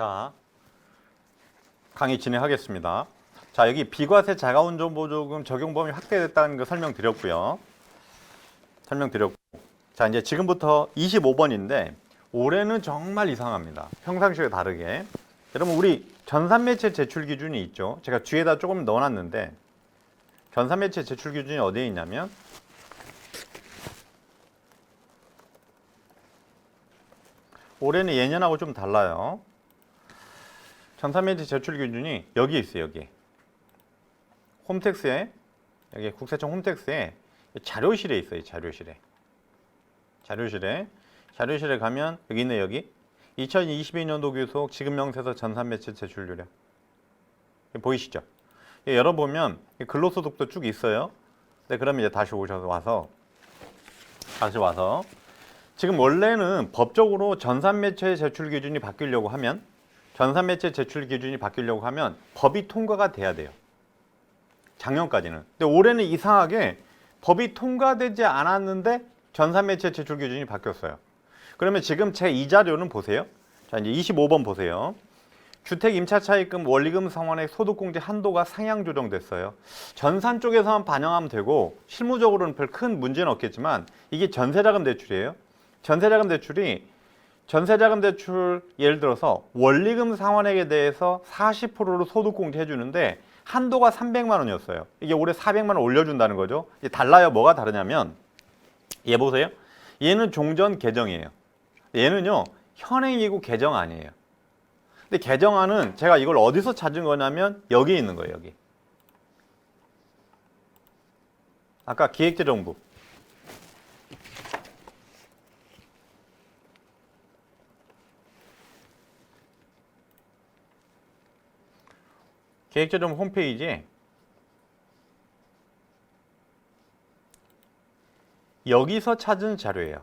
자, 강의 진행하겠습니다. 자, 여기 비과세 자가운전보조금 적용 범위 확대됐다는 거 설명드렸고요. 자, 이제 지금부터 25번인데 올해는 정말 이상합니다. 평상시와 다르게. 여러분, 우리 전산매체 제출 기준이 있죠. 제가 뒤에다 조금 넣어놨는데 전산매체 제출 기준이 어디에 있냐면 올해는 예년하고 좀 달라요. 전산매체 제출 기준이 여기 있어요. 여기 홈택스에, 여기 국세청 홈택스에 자료실에 있어요. 자료실에 가면 여기 있네. 여기 2022년도 교속 지급명세서 전산매체 제출 요령 보이시죠? 열어보면 근로소득도 쭉 있어요. 네, 그러면 이제 다시 와서 지금 원래는 법적으로 전산매체 제출 기준이 바뀌려고 하면 법이 통과가 돼야 돼요. 작년까지는. 근데 올해는 이상하게 법이 통과되지 않았는데 전산매체 제출 기준이 바뀌었어요. 그러면 지금 제 2자료는 보세요. 자, 이제 25번 보세요. 주택 임차차익금 원리금 상환의 소득공제 한도가 상향 조정됐어요. 전산 쪽에서만 반영하면 되고 실무적으로는 별 큰 문제는 없겠지만 이게 전세자금 대출이에요. 전세자금 대출 예를 들어서 원리금 상환액에 대해서 40%로 소득공제 해주는데 한도가 300만 원이었어요. 이게 올해 400만 원 올려준다는 거죠. 이게 달라요. 뭐가 다르냐면 얘 보세요. 얘는 종전 개정이에요. 얘는요 현행이고 개정 아니에요. 근데 개정안은 제가 이걸 어디서 찾은 거냐면 여기 있는 거예요. 여기. 아까 기획재정부. 기획재정부 홈페이지에 여기서 찾은 자료예요.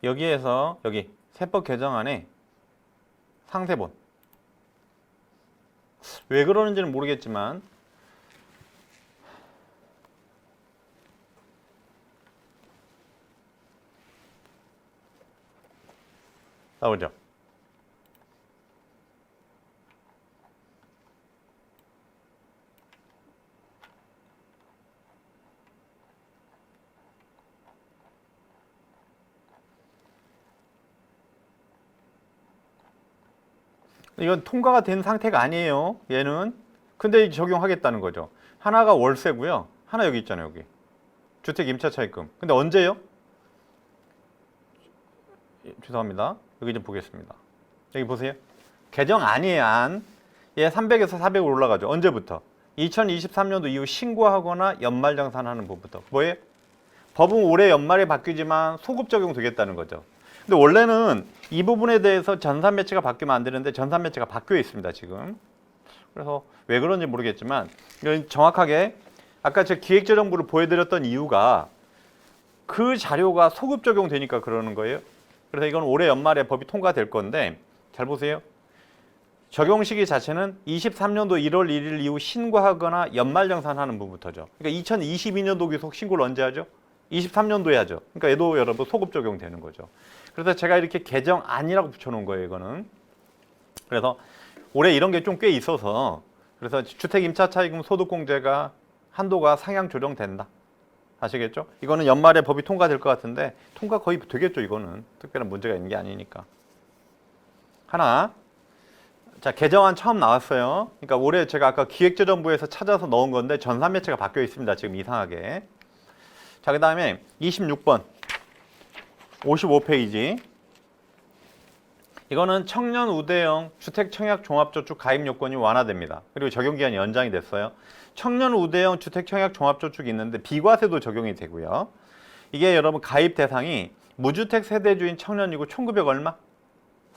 여기에서 여기 세법 개정안에 상세본. 왜 그러는지는 모르겠지만 나오죠. 이건 통과가 된 상태가 아니에요. 얘는. 근데 적용하겠다는 거죠. 하나가 월세고요. 하나 여기 있잖아요. 여기. 주택 임차차익금. 근데 언제요? 죄송합니다. 여기 좀 보겠습니다. 여기 보세요. 개정 아니에요. 안. 얘 300에서 400으로 올라가죠. 언제부터? 2023년도 이후 신고하거나 연말정산하는 법부터. 뭐예요? 법은 올해 연말에 바뀌지만 소급 적용되겠다는 거죠. 근데 원래는 이 부분에 대해서 전산매체가 바뀌면 안 되는데 전산매체가 바뀌어 있습니다. 지금. 그래서 왜 그런지 모르겠지만 이건 정확하게 아까 제 기획재정부를 보여드렸던 이유가 그 자료가 소급 적용되니까 그러는 거예요. 그래서 이건 올해 연말에 법이 통과될 건데 잘 보세요. 적용 시기 자체는 23년도 1월 1일 이후 신고하거나 연말정산하는 부분부터죠. 그러니까 2022년도 교속 신고를 언제 하죠? 23년도에 하죠. 그러니까 얘도 여러분 소급 적용되는 거죠. 그래서 제가 이렇게 개정안이라고 붙여놓은 거예요. 이거는. 그래서 올해 이런 게 좀 꽤 있어서 그래서 주택 임차차익금 소득공제가 한도가 상향 조정된다. 아시겠죠? 이거는 연말에 법이 통과될 것 같은데 통과 거의 되겠죠. 이거는 특별한 문제가 있는 게 아니니까. 하나. 자, 개정안 처음 나왔어요. 그러니까 올해 제가 아까 기획재정부에서 찾아서 넣은 건데 전산매체가 바뀌어 있습니다. 지금 이상하게. 자, 그 다음에 26번 55페이지. 이거는 청년 우대형 주택 청약 종합저축 가입 요건이 완화됩니다. 그리고 적용기한이 연장이 됐어요. 청년 우대형 주택 청약 종합저축이 있는데 비과세도 적용이 되고요. 이게 여러분 가입 대상이 무주택 세대주인 청년이고 총급여 얼마?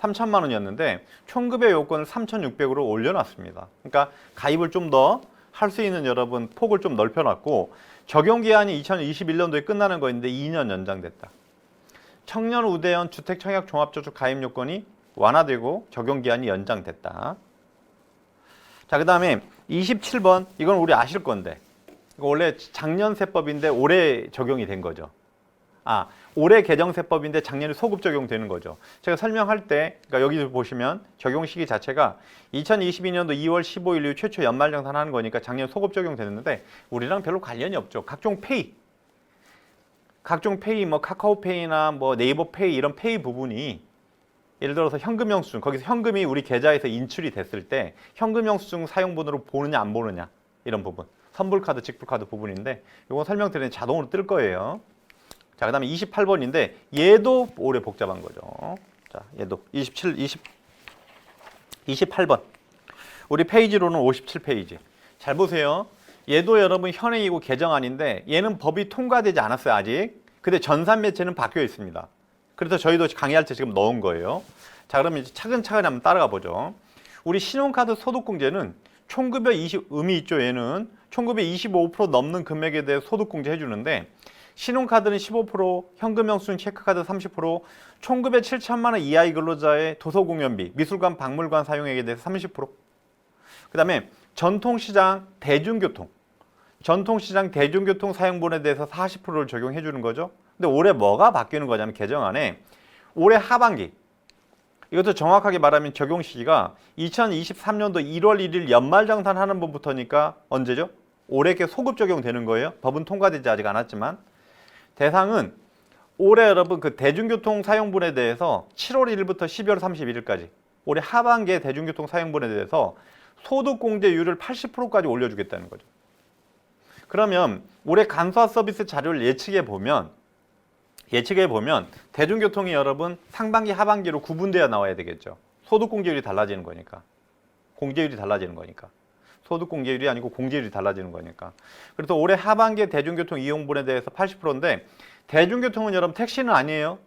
3천만 원이었는데 총급여 요건을 3,600으로 올려놨습니다. 그러니까 가입을 좀 더 할 수 있는 여러분 폭을 좀 넓혀놨고 적용기한이 2021년도에 끝나는 거였는데 2년 연장됐다. 청년 우대형 주택 청약 종합저축 가입 요건이 완화되고 적용기한이 연장됐다. 자, 그 다음에 27번 이건 우리 아실 건데 이거 원래 작년 세법인데 올해 적용이 된 거죠. 올해 개정세법인데 작년에 소급 적용되는 거죠. 제가 설명할 때, 그러니까 여기 보시면 적용 시기 자체가 2022년도 2월 15일 이후 최초 연말정산하는 거니까 작년 소급 적용되는데 우리랑 별로 관련이 없죠. 각종 페이, 뭐 카카오페이나 뭐 네이버페이 이런 페이 부분이 예를 들어서 현금 영수증, 거기서 현금이 우리 계좌에서 인출이 됐을 때 현금 영수증 사용번호로 보느냐 안 보느냐 이런 부분, 선불카드, 직불카드 부분인데 이거 설명드리는 자동으로 뜰 거예요. 자, 그 다음에 28번인데 얘도 올해 복잡한 거죠. 자, 얘도 28번. 우리 페이지로는 57페이지. 잘 보세요. 얘도 여러분 현행이고 개정안인데 얘는 법이 통과되지 않았어요, 아직. 근데 전산 매체는 바뀌어 있습니다. 그래서 저희도 강의할 때 지금 넣은 거예요. 자, 그러면 이제 차근차근히 한번 따라가 보죠. 우리 신용카드 소득공제는 총급여 의미 있죠, 얘는. 총급여 25% 넘는 금액에 대해 소득공제 해주는데 신용카드는 15%, 현금 영수증 체크카드 30%, 총급여 7천만 원 이하의 근로자의 도서공연비, 미술관, 박물관 사용액에 대해서 30%. 그 다음에 전통시장, 대중교통 사용분에 대해서 40%를 적용해 주는 거죠. 근데 올해 뭐가 바뀌는 거냐면 개정안에 올해 하반기, 이것도 정확하게 말하면 적용 시기가 2023년도 1월 1일 연말정산하는 분부터니까 언제죠? 올해께 소급 적용되는 거예요. 법은 통과되지 아직 않았지만 대상은 올해 여러분 그 대중교통 사용분에 대해서 7월 1일부터 12월 31일까지 올해 하반기에 대중교통 사용분에 대해서 소득공제율을 80%까지 올려주겠다는 거죠. 그러면 올해 간소화 서비스 자료를 예측해 보면 대중교통이 여러분 상반기 하반기로 구분되어 나와야 되겠죠. 소득공제율이 달라지는 거니까. 공제율이 달라지는 거니까. 소득공제율이 아니고 공제율이 달라지는 거니까. 그래서 올해 하반기에 대중교통 이용분에 대해서 80%인데 대중교통은 여러분 택시는 아니에요.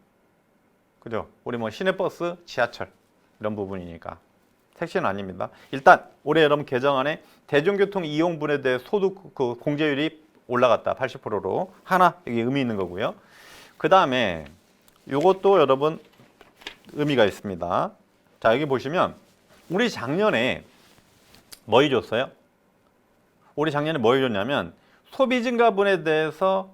그죠? 우리 뭐 시내버스, 지하철 이런 부분이니까. 택시는 아닙니다. 일단 올해 여러분 개정안에 대중교통 이용분에 대해 소득 그 공제율이 올라갔다. 80%로. 하나 이게 의미 있는 거고요. 그 다음에 이것도 여러분 의미가 있습니다. 자, 여기 보시면 우리 작년에 뭐 해줬어요? 우리 작년에 뭐 해줬냐면 소비증가분에 대해서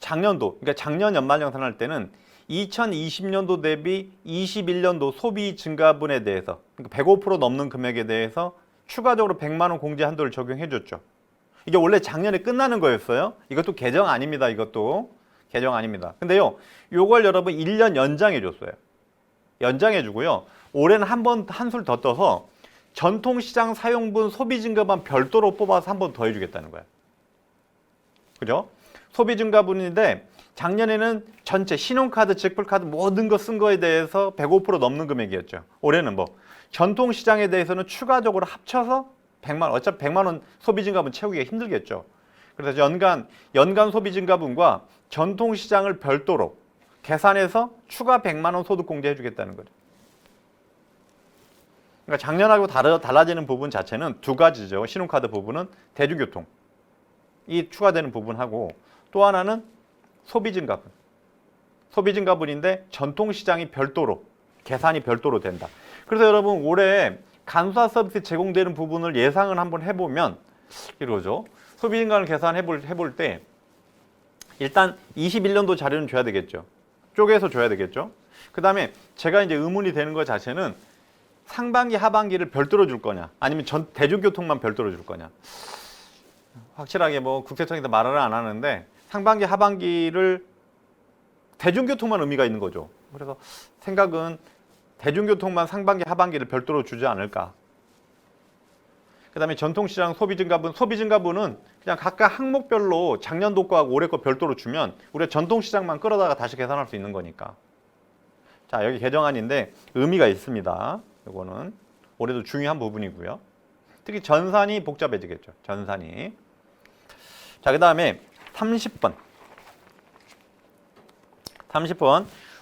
작년도, 그러니까 작년 연말정산할 때는 2020년도 대비 21년도 소비증가분에 대해서 그러니까 105% 넘는 금액에 대해서 추가적으로 100만 원 공제 한도를 적용해줬죠. 이게 원래 작년에 끝나는 거였어요. 이것도 개정 아닙니다. 이것도 개정 아닙니다. 근데요, 요걸 여러분 1년 연장해줬어요. 연장해주고요. 올해는 한술 더 떠서 전통시장 사용분 소비증가분 별도로 뽑아서 한 번 더 해주겠다는 거예요. 그죠? 소비증가분인데 작년에는 전체 신용카드, 직불카드 모든 거 쓴 거에 대해서 105% 넘는 금액이었죠. 올해는 뭐 전통시장에 대해서는 추가적으로 합쳐서 100만 원, 어차피 100만 원 소비증가분 채우기가 힘들겠죠. 그래서 연간 소비증가분과 전통시장을 별도로 계산해서 추가 100만 원 소득공제 해주겠다는 거죠. 그러니까 작년하고 달라지는 부분 자체는 두 가지죠. 신용카드 부분은 대중교통 이 추가되는 부분하고 또 하나는 소비증가분. 소비증가분인데 전통시장이 별도로 계산이 별도로 된다. 그래서 여러분 올해 간소화 서비스 제공되는 부분을 예상을 한번 해보면 이러죠. 소비증가를 해볼 때 일단 21년도 자료는 줘야 되겠죠. 쪼개서 줘야 되겠죠. 그 다음에 제가 이제 의문이 되는 것 자체는 상반기 하반기를 별도로 줄 거냐 아니면 대중교통만 별도로 줄 거냐. 확실하게 뭐 국세청에서 말을 안 하는데 상반기 하반기를 대중교통만 의미가 있는 거죠. 그래서 생각은 대중교통만 상반기 하반기를 별도로 주지 않을까. 그 다음에 전통시장 소비증가분은 그냥 각각 항목별로 작년도 거하고 올해 거 별도로 주면 우리가 전통시장만 끌어다가 다시 계산할 수 있는 거니까. 자, 여기 개정안인데 의미가 있습니다. 이거는 올해도 중요한 부분이고요. 특히 전산이 복잡해지겠죠. 전산이. 자, 그 다음에 30번.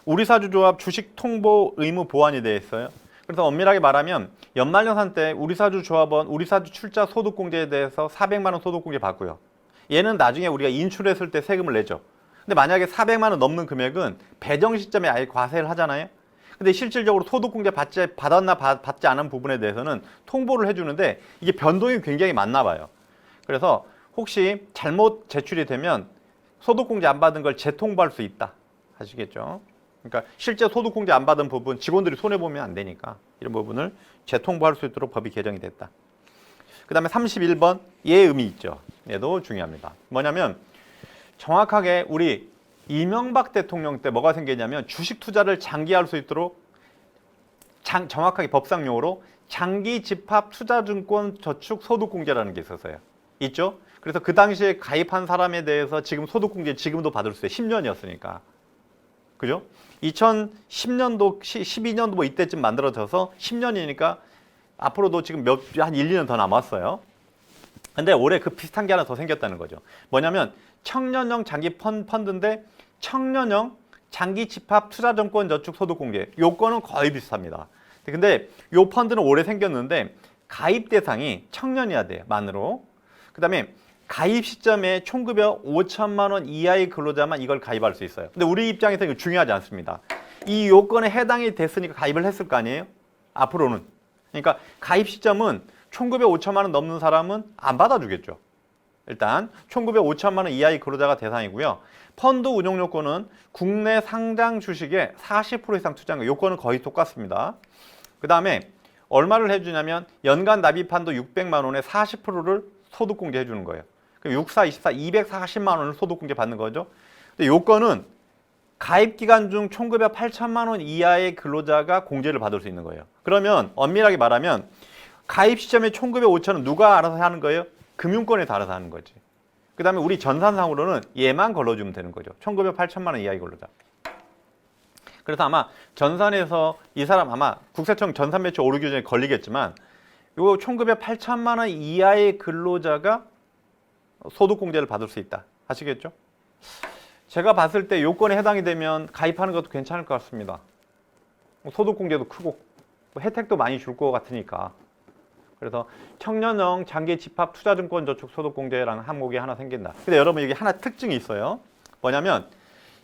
우리사주조합 주식 통보 의무 보완이 되어 있어요. 그래서 엄밀하게 말하면 연말정산 때 우리사주조합원 우리사주 출자 소득공제에 대해서 400만 원 소득공제 받고요. 얘는 나중에 우리가 인출했을 때 세금을 내죠. 근데 만약에 400만 원 넘는 금액은 배정 시점에 아예 과세를 하잖아요. 근데 실질적으로 소득공제 받았나 받지 않은 부분에 대해서는 통보를 해주는데 이게 변동이 굉장히 많나 봐요. 그래서 혹시 잘못 제출이 되면 소득공제 안 받은 걸 재통보할 수 있다. 아시겠죠? 그러니까 실제 소득공제 안 받은 부분 직원들이 손해보면 안 되니까 이런 부분을 재통보할 수 있도록 법이 개정이 됐다. 그 다음에 31번 얘 의미 있죠. 얘도 중요합니다. 뭐냐면 정확하게 우리 이명박 대통령 때 뭐가 생겼냐면 주식 투자를 장기할 수 있도록 정확하게 법상 용어로 장기 집합 투자증권 저축 소득공제라는 게 있었어요. 있죠? 그래서 그 당시에 가입한 사람에 대해서 지금 소득공제 지금도 받을 수 있어요. 10년이었으니까. 그죠? 2010년도, 12년도 뭐 이때쯤 만들어져서 10년이니까 앞으로도 지금 한 1, 2년 더 남았어요. 근데 올해 그 비슷한 게 하나 더 생겼다는 거죠. 뭐냐면 청년형 장기 펀드인데 청년형 장기 집합 투자증권 저축 소득공제. 요건은 거의 비슷합니다. 근데 요 펀드는 올해 생겼는데 가입 대상이 청년이어야 돼요. 만으로. 그 다음에 가입 시점에 총급여 5천만 원 이하의 근로자만 이걸 가입할 수 있어요. 근데 우리 입장에서 이거 중요하지 않습니다. 이 요건에 해당이 됐으니까 가입을 했을 거 아니에요? 앞으로는. 그러니까 가입 시점은 총급여 5천만 원 넘는 사람은 안 받아주겠죠. 일단 총급여 5천만 원 이하의 근로자가 대상이고요. 펀드 운용 요건은 국내 상장 주식에 40% 이상 투자한 거. 요건은 거의 똑같습니다. 그 다음에 얼마를 해주냐면 연간 납입한도 600만 원에 40%를 소득공제 해주는 거예요. 그럼 64, 24, 240만 원을 소득공제 받는 거죠. 근데 요건은 가입 기간 중 총급여 8천만 원 이하의 근로자가 공제를 받을 수 있는 거예요. 그러면 엄밀하게 말하면 가입 시점에 총급여 5천 원 누가 알아서 하는 거예요? 금융권에서 알아서 하는 거지. 그 다음에 우리 전산상으로는 얘만 걸러주면 되는 거죠. 총급여 8천만 원 이하의 근로자. 그래서 아마 전산에서 이 사람 아마 국세청 전산 매출 오르기 전에 걸리겠지만 요 총급여 8천만 원 이하의 근로자가 소득공제를 받을 수 있다. 아시겠죠? 제가 봤을 때 요건에 해당이 되면 가입하는 것도 괜찮을 것 같습니다. 소득공제도 크고 혜택도 많이 줄 것 같으니까. 그래서 청년형 장기 집합 투자증권 저축 소득공제라는 항목이 하나 생긴다. 근데 여러분 여기 하나 특징이 있어요. 뭐냐면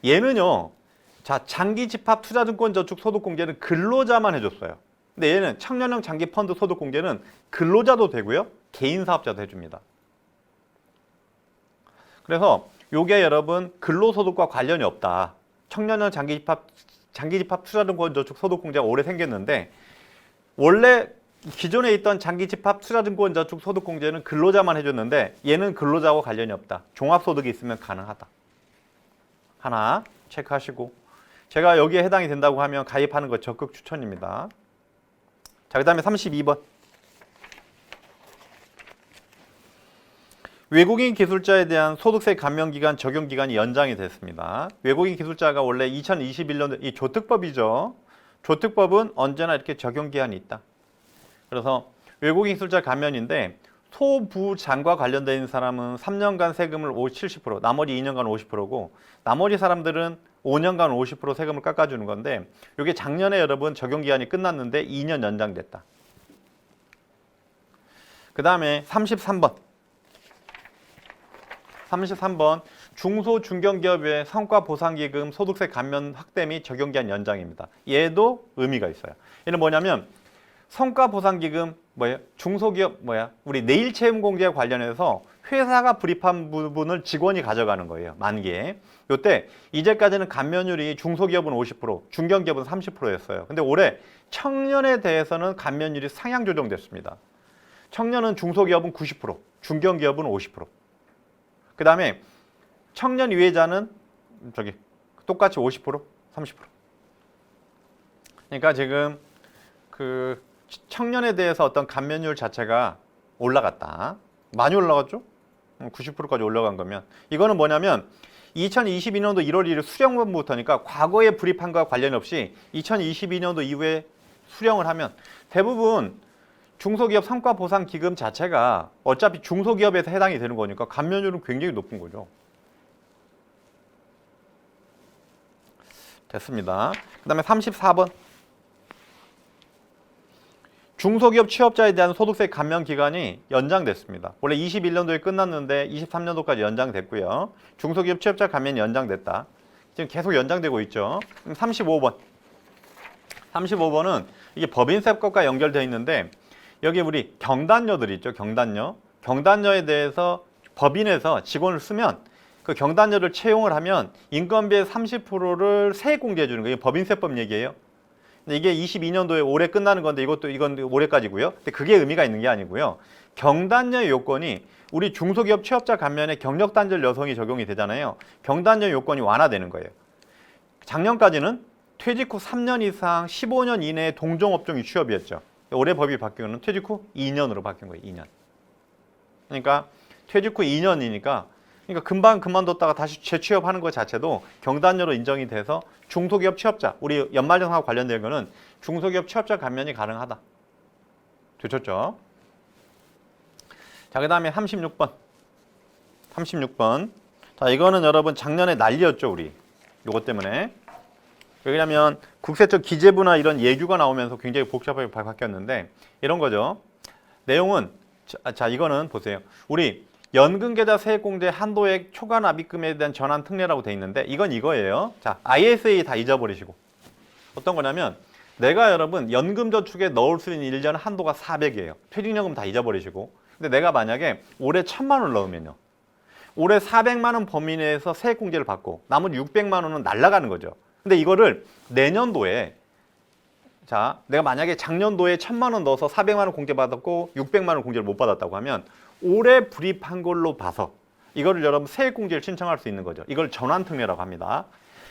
얘는요. 자, 장기 집합 투자증권 저축 소득공제는 근로자만 해줬어요. 근데 얘는 청년형 장기 펀드 소득공제는 근로자도 되고요. 개인 사업자도 해줍니다. 그래서 요게 여러분 근로소득과 관련이 없다. 청년형 장기 집합 투자증권 저축 소득공제가 올해 생겼는데 원래 기존에 있던 장기 집합 투자증권 저축 소득공제는 근로자만 해줬는데 얘는 근로자와 관련이 없다. 종합소득이 있으면 가능하다. 하나 체크하시고 제가 여기에 해당이 된다고 하면 가입하는 거 적극 추천입니다. 자, 그 다음에 32번. 외국인 기술자에 대한 소득세 감면기간 적용기간이 연장이 됐습니다. 외국인 기술자가 원래 2021년도 이 조특법이죠. 조특법은 언제나 이렇게 적용기한이 있다. 그래서 외국인 기술자 감면인데 소부장과 관련되어 있는 사람은 3년간 세금을 70%, 나머지 2년간 50%고 나머지 사람들은 5년간 50% 세금을 깎아주는 건데 이게 작년에 여러분 적용기한이 끝났는데 2년 연장됐다. 그 다음에 33번. 중소중견기업의 성과보상기금 소득세 감면 확대 및 적용기한 연장입니다. 얘도 의미가 있어요. 얘는 뭐냐면 성과보상기금 뭐예요? 중소기업 우리 내일채용공제와 관련해서 회사가 불입한 부분을 직원이 가져가는 거예요. 만기에. 요때 이제까지는 감면율이 중소기업은 50%, 중견기업은 30%였어요. 근데 올해 청년에 대해서는 감면율이 상향 조정됐습니다. 청년은 중소기업은 90%, 중견기업은 50%. 그 다음에 청년 이외자는 똑같이 50%, 30%. 그러니까 지금 그 청년에 대해서 어떤 감면율 자체가 올라갔다. 많이 올라갔죠? 90%까지 올라간 거면. 이거는 뭐냐면 2022년도 1월 1일 수령부터니까 과거에 불입한 것과 관련 없이 2022년도 이후에 수령을 하면 대부분 중소기업 성과보상기금 자체가 어차피 중소기업에서 해당이 되는 거니까 감면율은 굉장히 높은 거죠. 됐습니다. 그 다음에 34번. 중소기업 취업자에 대한 소득세 감면 기간이 연장됐습니다. 원래 21년도에 끝났는데 23년도까지 연장됐고요. 중소기업 취업자 감면이 연장됐다. 지금 계속 연장되고 있죠. 35번. 35번은 이게 법인세법과 연결되어 있는데 여기 우리 경단녀들이 있죠. 경단녀. 경단녀에 대해서 법인에서 직원을 쓰면 그 경단료를 채용을 하면 인건비의 30%를 세액 공제해 주는 거예요. 법인세법 얘기예요. 근데 이게 22년도에 올해 끝나는 건데 이건 올해까지고요. 근데 그게 의미가 있는 게 아니고요. 경단료 요건이 우리 중소기업 취업자 감면에 경력 단절 여성이 적용이 되잖아요. 경단료 요건이 완화되는 거예요. 작년까지는 퇴직 후 3년 이상 15년 이내의 동종업종이 취업이었죠. 올해 법이 바뀐 거는 퇴직 후 2년으로 바뀐 거예요. 2년. 그러니까 퇴직 후 2년이니까 금방 그만뒀다가 다시 재취업하는 것 자체도 경단료로 인정이 돼서 중소기업 취업자, 우리 연말정산과 관련된 거는 중소기업 취업자 감면이 가능하다. 되셨죠? 자, 그 다음에 36번. 36번. 자, 이거는 여러분 작년에 난리였죠, 우리. 요것 때문에. 왜냐면 국세청 기재부나 이런 예규가 나오면서 굉장히 복잡하게 바뀌었는데 이런 거죠. 내용은 자, 이거는 보세요. 우리 연금계좌 세액공제 한도액 초과 납입금에 대한 전환 특례라고 돼 있는데 이건 이거예요. 자, ISA 다 잊어버리시고. 어떤 거냐면 내가 여러분 연금저축에 넣을 수 있는 1년 한도가 400이에요. 퇴직연금 다 잊어버리시고. 근데 내가 만약에 올해 1000만 원을 넣으면요. 올해 400만 원 범위 내에서 세액공제를 받고 나머지 600만 원은 날아가는 거죠. 근데 이거를 내년도에 자, 내가 만약에 작년도에 1000만 원 넣어서 400만 원 공제 받았고 600만 원 공제를 못 받았다고 하면 올해 불입한 걸로 봐서 이거를 여러분 세액공제를 신청할 수 있는 거죠. 이걸 전환특례라고 합니다.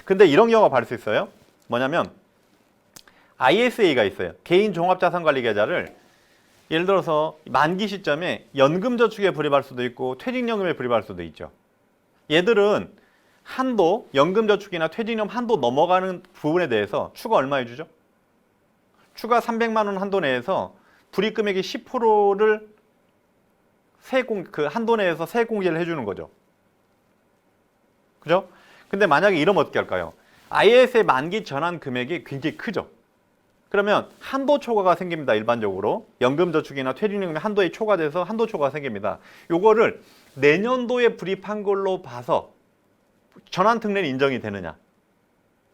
근데 이런 경우가 발생할 수 있어요. 뭐냐면 ISA가 있어요. 개인종합자산관리계좌를 예를 들어서 만기 시점에 연금저축에 불입할 수도 있고 퇴직연금에 불입할 수도 있죠. 얘들은 한도, 연금저축이나 퇴직연금 한도 넘어가는 부분에 대해서 추가 얼마 해주죠? 추가 300만 원 한도 내에서 불입금액의 10%를 그 한도 내에서 세액공제를 해주는 거죠. 그죠? 근데 만약에 이러면 어떻게 할까요? ISA 만기 전환 금액이 굉장히 크죠. 그러면 한도 초과가 생깁니다. 일반적으로 연금저축이나 퇴직연금이 한도에 초과돼서 한도 초과가 생깁니다. 요거를 내년도에 불입한 걸로 봐서 전환특례는 인정이 되느냐.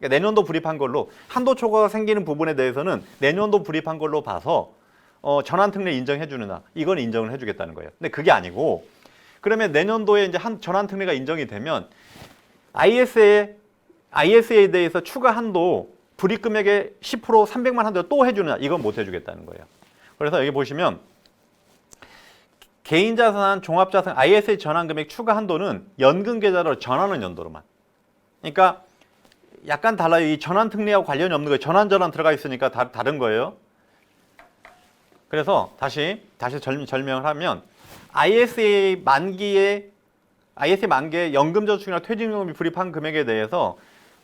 그러니까 내년도 불입한 걸로 한도 초과가 생기는 부분에 대해서는 내년도 불입한 걸로 봐서 전환특례 인정해 주느냐. 이건 인정을 해주겠다는 거예요. 근데 그게 아니고 그러면 내년도에 이제 전환특례가 인정이 되면 ISA에 대해서 추가 한도 불입금액의 10% 300만 한도 또 해주느냐. 이건 못 해주겠다는 거예요. 그래서 여기 보시면 개인자산, 종합자산, ISA 전환금액 추가 한도는 연금계좌로 전환하는 연도로만. 그러니까 약간 달라요. 이 전환특례하고 관련이 없는 거예요. 전환 들어가 있으니까 다른 거예요. 그래서 다시 설명을 하면 ISA 만기에 연금저축이나 퇴직연금이 불입한 금액에 대해서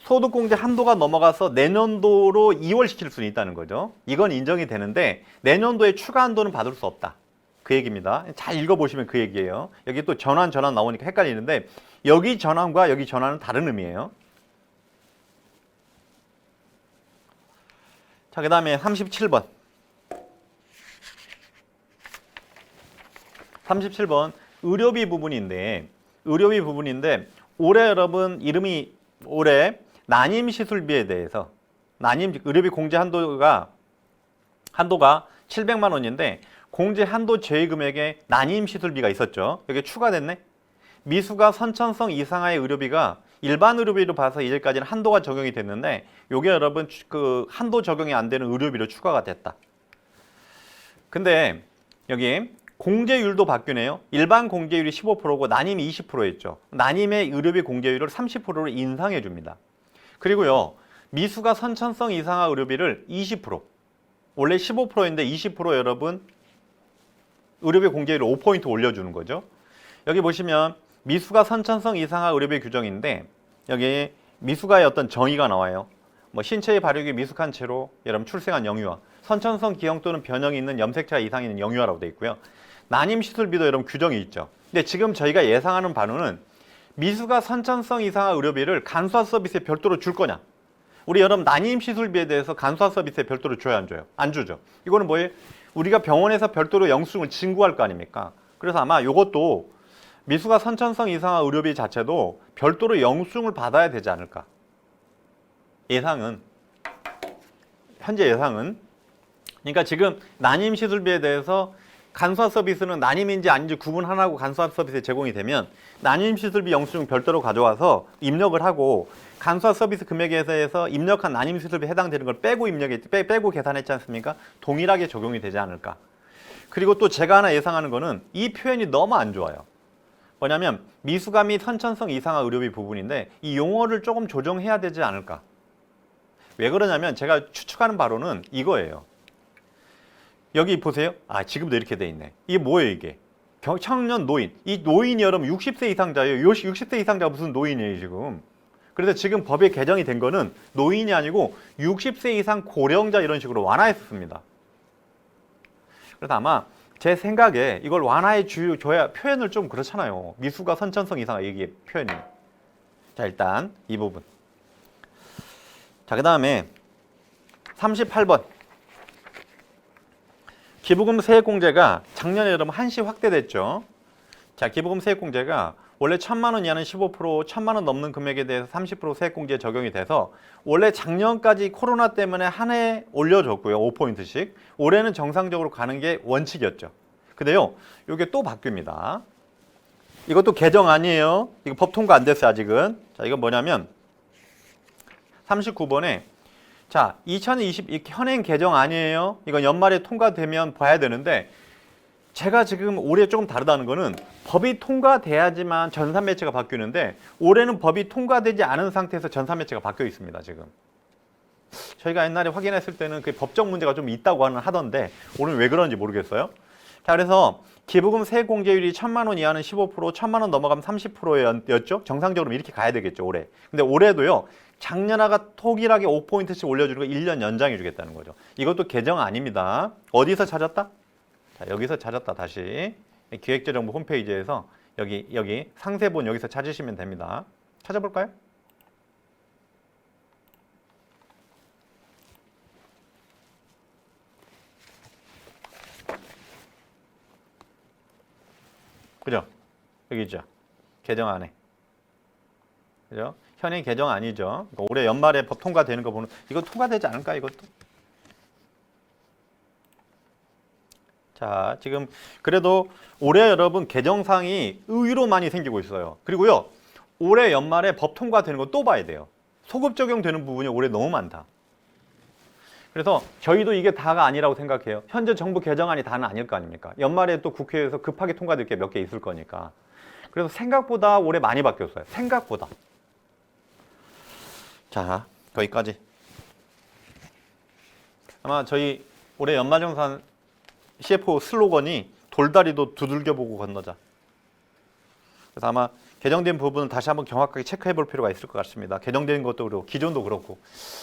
소득공제 한도가 넘어가서 내년도로 이월시킬 수는 있다는 거죠. 이건 인정이 되는데 내년도에 추가 한도는 받을 수 없다. 그 얘기입니다. 잘 읽어보시면 그 얘기예요. 여기 또 전환 나오니까 헷갈리는데 여기 전환과 여기 전환은 다른 의미예요. 자, 그 다음에 37번. 37번 의료비 부분인데 올해 여러분 이름이 올해 난임시술비에 대해서 의료비 공제 한도가 700만 원인데 공제 한도 제외 금액에 난임시술비가 있었죠. 여기 추가됐네. 미수가 선천성 이상의 의료비가 일반 의료비로 봐서 이제까지는 한도가 적용이 됐는데 요게 여러분 그 한도 적용이 안 되는 의료비로 추가가 됐다. 근데 여기 공제율도 바뀌네요. 일반 공제율이 15%고 난임이 20%였죠. 난임의 의료비 공제율을 30%로 인상해 줍니다. 그리고요. 미수가 선천성 이상의 의료비를 20%. 원래 15%인데 20% 여러분 의료비 공제율을 5포인트 올려주는 거죠. 여기 보시면 미수가 선천성 이상의 의료비 규정인데 여기 미수가의 어떤 정의가 나와요. 뭐 신체의 발육이 미숙한 채로 여러분 출생한 영유아, 선천성 기형 또는 변형이 있는 염색차 이상이 있는 영유아라고 되어 있고요. 난임시술비도 여러분 규정이 있죠. 근데 지금 저희가 예상하는 바로는 미수가 선천성 이상의 의료비를 간소화 서비스에 별도로 줄 거냐. 우리 여러분 난임시술비에 대해서 간소화 서비스에 별도로 줘야 안 줘요? 안 주죠. 이거는 뭐예요? 우리가 병원에서 별도로 영수증을 진구할 거 아닙니까? 그래서 아마 이것도 미수가 선천성 이상의 의료비 자체도 별도로 영수증을 받아야 되지 않을까. 현재 예상은. 그러니까 지금 난임시술비에 대해서 간소화 서비스는 난임인지 아닌지 구분 하나 하고 간소화 서비스에 제공이 되면 난임 시술비 영수증 별도로 가져와서 입력을 하고 간소화 서비스 금액에 대해서 입력한 난임 시술비 해당되는 걸 빼고 계산했지 않습니까? 동일하게 적용이 되지 않을까. 그리고 또 제가 하나 예상하는 거는 이 표현이 너무 안 좋아요. 뭐냐면 미수가 및 선천성 이상화 의료비 부분인데 이 용어를 조금 조정해야 되지 않을까. 왜 그러냐면 제가 추측하는 바로는 이거예요. 여기 보세요. 아, 지금도 이렇게 돼 있네. 이게 뭐예요, 이게? 청년 노인. 이 노인이 여러분 60세 이상자예요. 60세 이상자가 무슨 노인이에요, 지금. 그래서 지금 법에 개정이 된 거는 노인이 아니고 60세 이상 고령자 이런 식으로 완화했습니다. 그래서 아마 제 생각에 이걸 완화해 줘야 표현을 좀 그렇잖아요. 미수가 선천성 이상화 이게 표현이. 자, 일단 이 부분. 자, 그 다음에 38번. 기부금 세액공제가 작년에 여러분 한시 확대됐죠. 자, 기부금 세액공제가 원래 1,000만 원 이하는 15%, 1,000만 원 넘는 금액에 대해서 30% 세액공제 적용이 돼서 원래 작년까지 코로나 때문에 한 해 올려줬고요. 5포인트씩. 올해는 정상적으로 가는 게 원칙이었죠. 근데요, 이게 또 바뀝니다. 이것도 개정안이에요. 이거 법 통과 안 됐어요, 아직은. 자, 이건 뭐냐면 39번에 자, 2020 현행 개정 아니에요. 이건 연말에 통과되면 봐야 되는데 제가 지금 올해 조금 다르다는 거는 법이 통과돼야지만 전산 매체가 바뀌는데 올해는 법이 통과되지 않은 상태에서 전산 매체가 바뀌어 있습니다, 지금. 저희가 옛날에 확인했을 때는 그 법적 문제가 좀 있다고 하던데 오늘 왜 그런지 모르겠어요. 자, 그래서 기부금 세액공제율이 1,000만 원 이하는 15%, 1,000만 원 넘어가면 30%였죠. 정상적으로 이렇게 가야 되겠죠, 올해. 근데 올해도요. 작년하가 통일하게 5포인트씩 올려주는 거 1년 연장해 주겠다는 거죠. 이것도 개정 아닙니다. 어디서 찾았다? 자, 여기서 찾았다. 다시 기획재정부 홈페이지에서 여기 상세본 여기서 찾으시면 됩니다. 찾아볼까요? 그죠? 여기 있죠. 개정 안에. 그죠? 현행 개정 아니죠. 그러니까 올해 연말에 법 통과되는 거 보는 이거 통과되지 않을까 이것도? 자, 지금 그래도 올해 여러분 개정사항이 의외로 많이 생기고 있어요. 그리고요. 올해 연말에 법 통과되는 거 또 봐야 돼요. 소급 적용되는 부분이 올해 너무 많다. 그래서 저희도 이게 다가 아니라고 생각해요. 현재 정부 개정안이 다는 아닐 거 아닙니까? 연말에 또 국회에서 급하게 통과될 게 몇 개 있을 거니까. 그래서 생각보다 올해 많이 바뀌었어요. 생각보다. 자, 거기까지. 아마 저희 올해 연말정산 CFO 슬로건이 돌다리도 두들겨보고 건너자. 그래서 아마 개정된 부분은 다시 한번 정확하게 체크해 볼 필요가 있을 것 같습니다. 개정된 것도 그렇고 기존도 그렇고.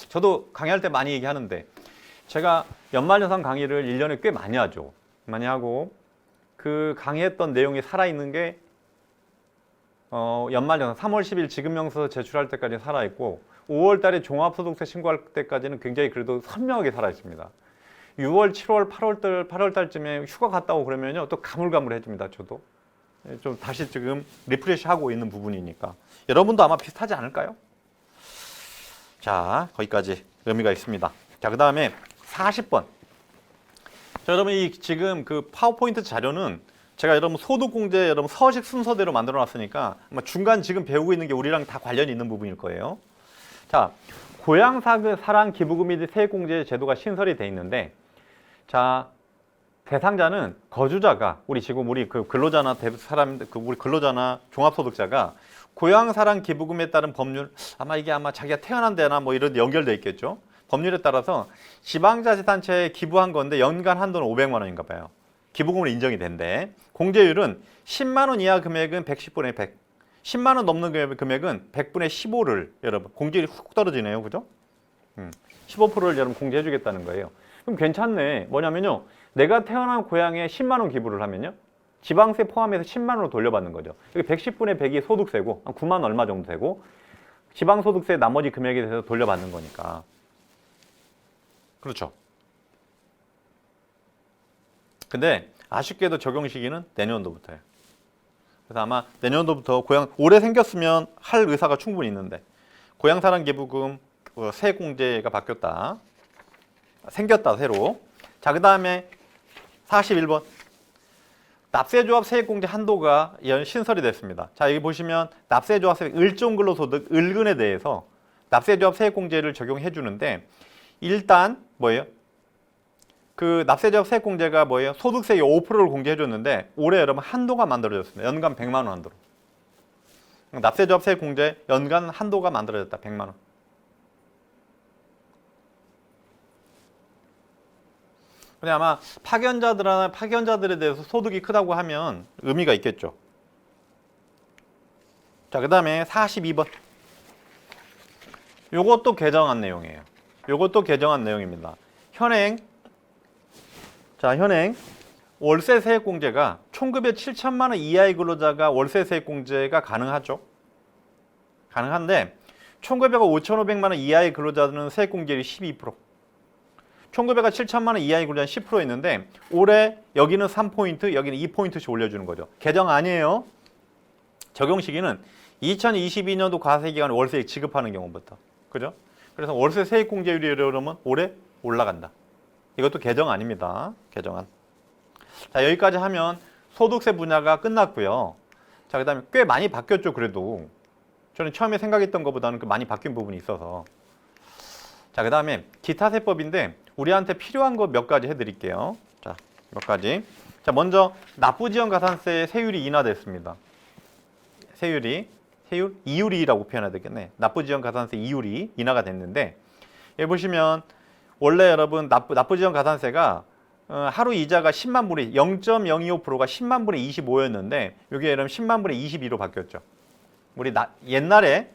저도 강의할 때 많이 얘기하는데 제가 연말정산 강의를 1년에 꽤 많이 하죠. 많이 하고 그 강의했던 내용이 살아있는 게 연말정산 3월 10일 지급명서 제출할 때까지 살아있고 5월 달에 종합소득세 신고할 때까지는 굉장히 그래도 선명하게 살아있습니다. 6월, 7월, 8월 달쯤에 휴가 갔다 오고 그러면요. 또 가물가물해집니다. 저도. 좀 다시 지금 리프레시하고 있는 부분이니까. 여러분도 아마 비슷하지 않을까요? 자, 거기까지 의미가 있습니다. 자, 그 다음에 40번. 자, 여러분 이 지금 그 파워포인트 자료는 제가 여러분 소득공제 여러분 서식 순서대로 만들어 놨으니까 아마 중간 지금 배우고 있는 게 우리랑 다 관련이 있는 부분일 거예요. 자, 고향사랑 기부금이 세액공제 제도가 신설이 돼 있는데 자, 대상자는 거주자가 우리 지금 우리 그 근로자나 우리 근로자나 종합소득자가 고향사랑 기부금에 따른 법률 이게 자기가 태어난 데나 뭐 이런 데 연결돼 있겠죠. 법률에 따라서 지방자치단체에 기부한 건데 연간 한도는 500만 원인가 봐요. 기부금으로 인정이 된대. 공제율은 10만 원 이하 금액은 110분의 100. 10만 원 넘는 금액은 100분의 15를 여러분 공제율이 훅 떨어지네요. 그죠? 15%를 여러분 공제해 주겠다는 거예요. 그럼 괜찮네. 뭐냐면요. 내가 태어난 고향에 10만 원 기부를 하면요. 지방세 포함해서 10만 원으로 돌려받는 거죠. 여기 110분의 100이 소득세고 한 9만 얼마 정도 되고 지방소득세 나머지 금액에 대해서 돌려받는 거니까. 그렇죠. 근데 아쉽게도 적용 시기는 내년도부터예요. 그래서 아마 내년도부터 올해 생겼으면 할 의사가 충분히 있는데 고향사랑 기부금 세액공제가 바뀌었다. 생겼다 새로. 자, 그 다음에 41번. 납세조합 세액공제 한도가 신설이 됐습니다. 자, 여기 보시면 납세조합 세액 을종근로소득 을근에 대해서 납세조합 세액공제를 적용해 주는데 일단 뭐예요? 그 납세조합 세액공제가 뭐예요? 소득세의 5%를 공제해 줬는데 올해 여러분 한도가 만들어졌습니다. 연간 100만 원 한도로. 납세조합 세액공제 연간 한도가 만들어졌다. 100만 원. 근데 아마 파견자들에 대해서 소득이 크다고 하면 의미가 있겠죠. 자, 그 다음에 42번. 요것도 개정한 내용이에요. 요것도 개정한 내용입니다. 현행 월세 세액 공제가 총급의 7천만 원 이하의 근로자가 월세 세액 공제가 가능하죠. 가능한데 총급여가 5,500만 원 이하의 근로자들은 세액 공제율이 12%. 총급여가 7천만 원 이하의 근로자는 10% 있는데 올해 여기는 3포인트, 여기는 2포인트씩 올려주는 거죠. 개정 아니에요. 적용 시기는 2022년도 과세기간 월세액 지급하는 경우부터. 그죠? 그래서 월세 세액 공제율이 그러면 올해 올라간다. 이것도 개정 아닙니다. 개정안. 자, 여기까지 하면 소득세 분야가 끝났고요. 자, 그다음에 꽤 많이 바뀌었죠. 그래도 저는 처음에 생각했던 것보다는 많이 바뀐 부분이 있어서. 자, 그다음에 기타 세법인데 우리한테 필요한 거 몇 가지 해드릴게요. 자, 몇 가지. 자, 먼저 납부지원가산세 세율이 인하됐습니다. 이율이라고 표현해야 되겠네. 납부지원가산세 이율이 인하가 됐는데 여기 보시면 원래 여러분 납부지원가산세가 하루 이자가 10만 분의 0.025%가 10만 분의 25였는데 이게 여러분 10만 분의 22로 바뀌었죠. 우리 옛날에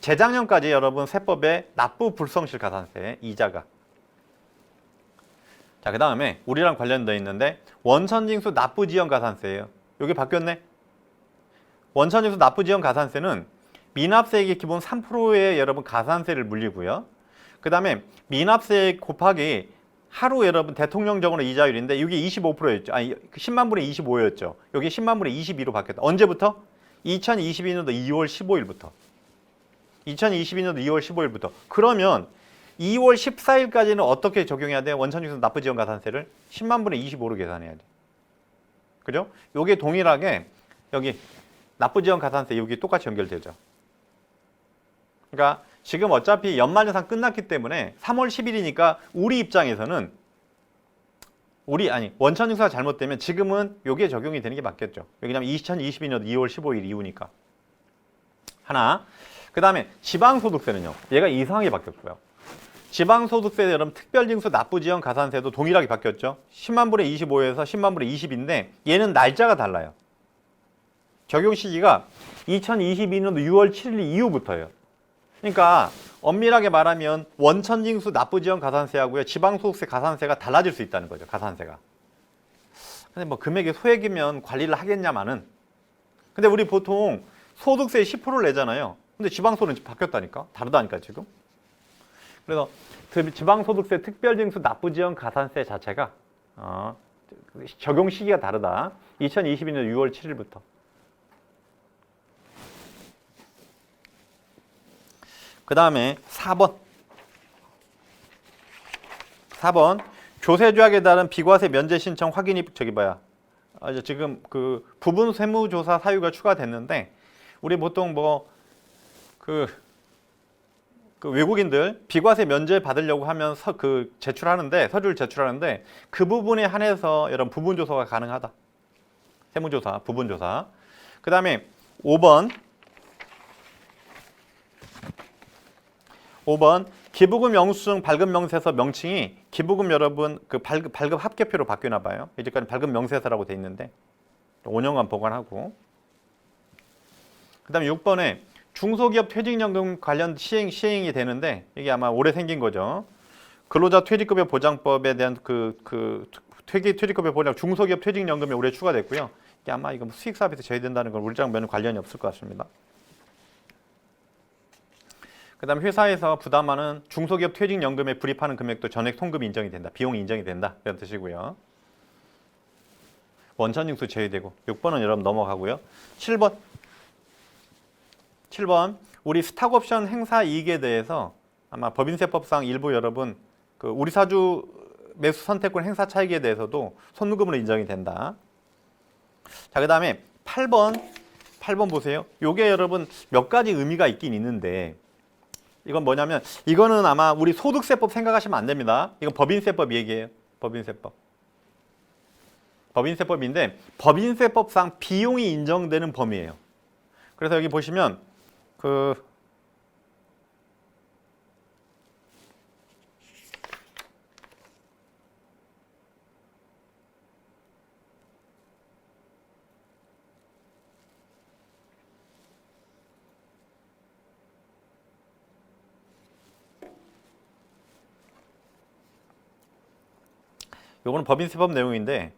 재작년까지 여러분 세법에 납부 불성실 가산세 이자가. 자, 그 다음에 우리랑 관련되어 있는데 원천징수 납부지원 가산세예요. 여기 바뀌었네. 원천징수 납부지원 가산세는 미납세액의 기본 3%의 여러분 가산세를 물리고요. 그 다음에 미납세액 곱하기 하루 여러분 대통령적으로 이자율인데 이게 25%였죠. 아니 10만 분의 25였죠. 여기 10만 분의 22로 바뀌었다. 언제부터? 2022년도 2월 15일부터. 2022년도 2월 15일부터. 그러면 2월 14일까지는 어떻게 적용해야 돼? 원천징수 납부지원 가산세를 10만 분의 25로 계산해야 돼. 그죠? 요게 동일하게 여기 납부지원 가산세 여기 똑같이 연결되죠. 그러니까 지금 어차피 연말정산 끝났기 때문에 3월 10일이니까 우리 입장에서는 원천징수가 잘못되면 지금은 요게 적용이 되는 게 맞겠죠. 왜냐하면 2022년 2월 15일 이후니까. 하나. 그 다음에 지방소득세는요. 얘가 이상하게 바뀌었고요. 지방소득세 여러분 특별징수 납부지원 가산세도 동일하게 바뀌었죠. 10만 분의 25에서 10만 분의 20인데 얘는 날짜가 달라요. 적용 시기가 2022년도 6월 7일 이후부터예요. 그러니까 엄밀하게 말하면 원천징수 납부지원 가산세하고요. 지방소득세 가산세가 달라질 수 있다는 거죠. 가산세가. 근데 뭐 금액이 소액이면 관리를 하겠냐마는. 근데 우리 보통 소득세 10%를 내잖아요. 근데 지방소득은 바뀌었다니까. 다르다니까 지금. 그래서 지방소득세 특별징수 납부지원 가산세 자체가 적용 시기가 다르다. 2022년 6월 7일부터. 그 다음에 4번 조세조약에 따른 비과세 면제 신청 확인이 지금 그 부분 세무조사 사유가 추가됐는데 우리 보통 그 외국인들 비과세 면제 받으려고 하면 서류를 제출하는데 그 부분에 한해서 여러분 부분조사가 가능하다. 세무조사, 부분조사. 그 다음에 5번 기부금 영수증 발급 명세서 명칭이 기부금 여러분 그 발급 합계표로 바뀌나 봐요. 이제까지 발급 명세서라고 돼 있는데 5년간 보관하고. 그 다음에 6번에 중소기업 퇴직연금 관련 시행이 되는데 이게 아마 올해 생긴 거죠. 근로자 퇴직급여 보장법에 대한 퇴직급여 보장 중소기업 퇴직연금이 올해 추가됐고요. 이게 아마 이거 수익사업에서 제외된다는 건 우리랑 별로 관련이 없을 것 같습니다. 그 다음 회사에서 부담하는 중소기업 퇴직연금에 불입하는 금액도 전액 송금이 인정이 된다. 비용이 인정이 된다. 이런 뜻이고요. 원천징수 제외되고 6번은 여러분 넘어가고요. 7번 우리 스탁옵션 행사 이익에 대해서 아마 법인세법상 일부 여러분 그 우리 사주 매수 선택권 행사 차익에 대해서도 손금으로 인정이 된다. 자, 그 다음에 8번 보세요. 요게 여러분 몇 가지 의미가 있긴 있는데, 이건 뭐냐면, 이거는 아마 우리 소득세법 생각하시면 안 됩니다. 이건 법인세법 얘기예요. 법인세법. 법인세법인데, 법인세법상 비용이 인정되는 범위예요. 그래서 여기 보시면, 요거는 법인세법 내용인데,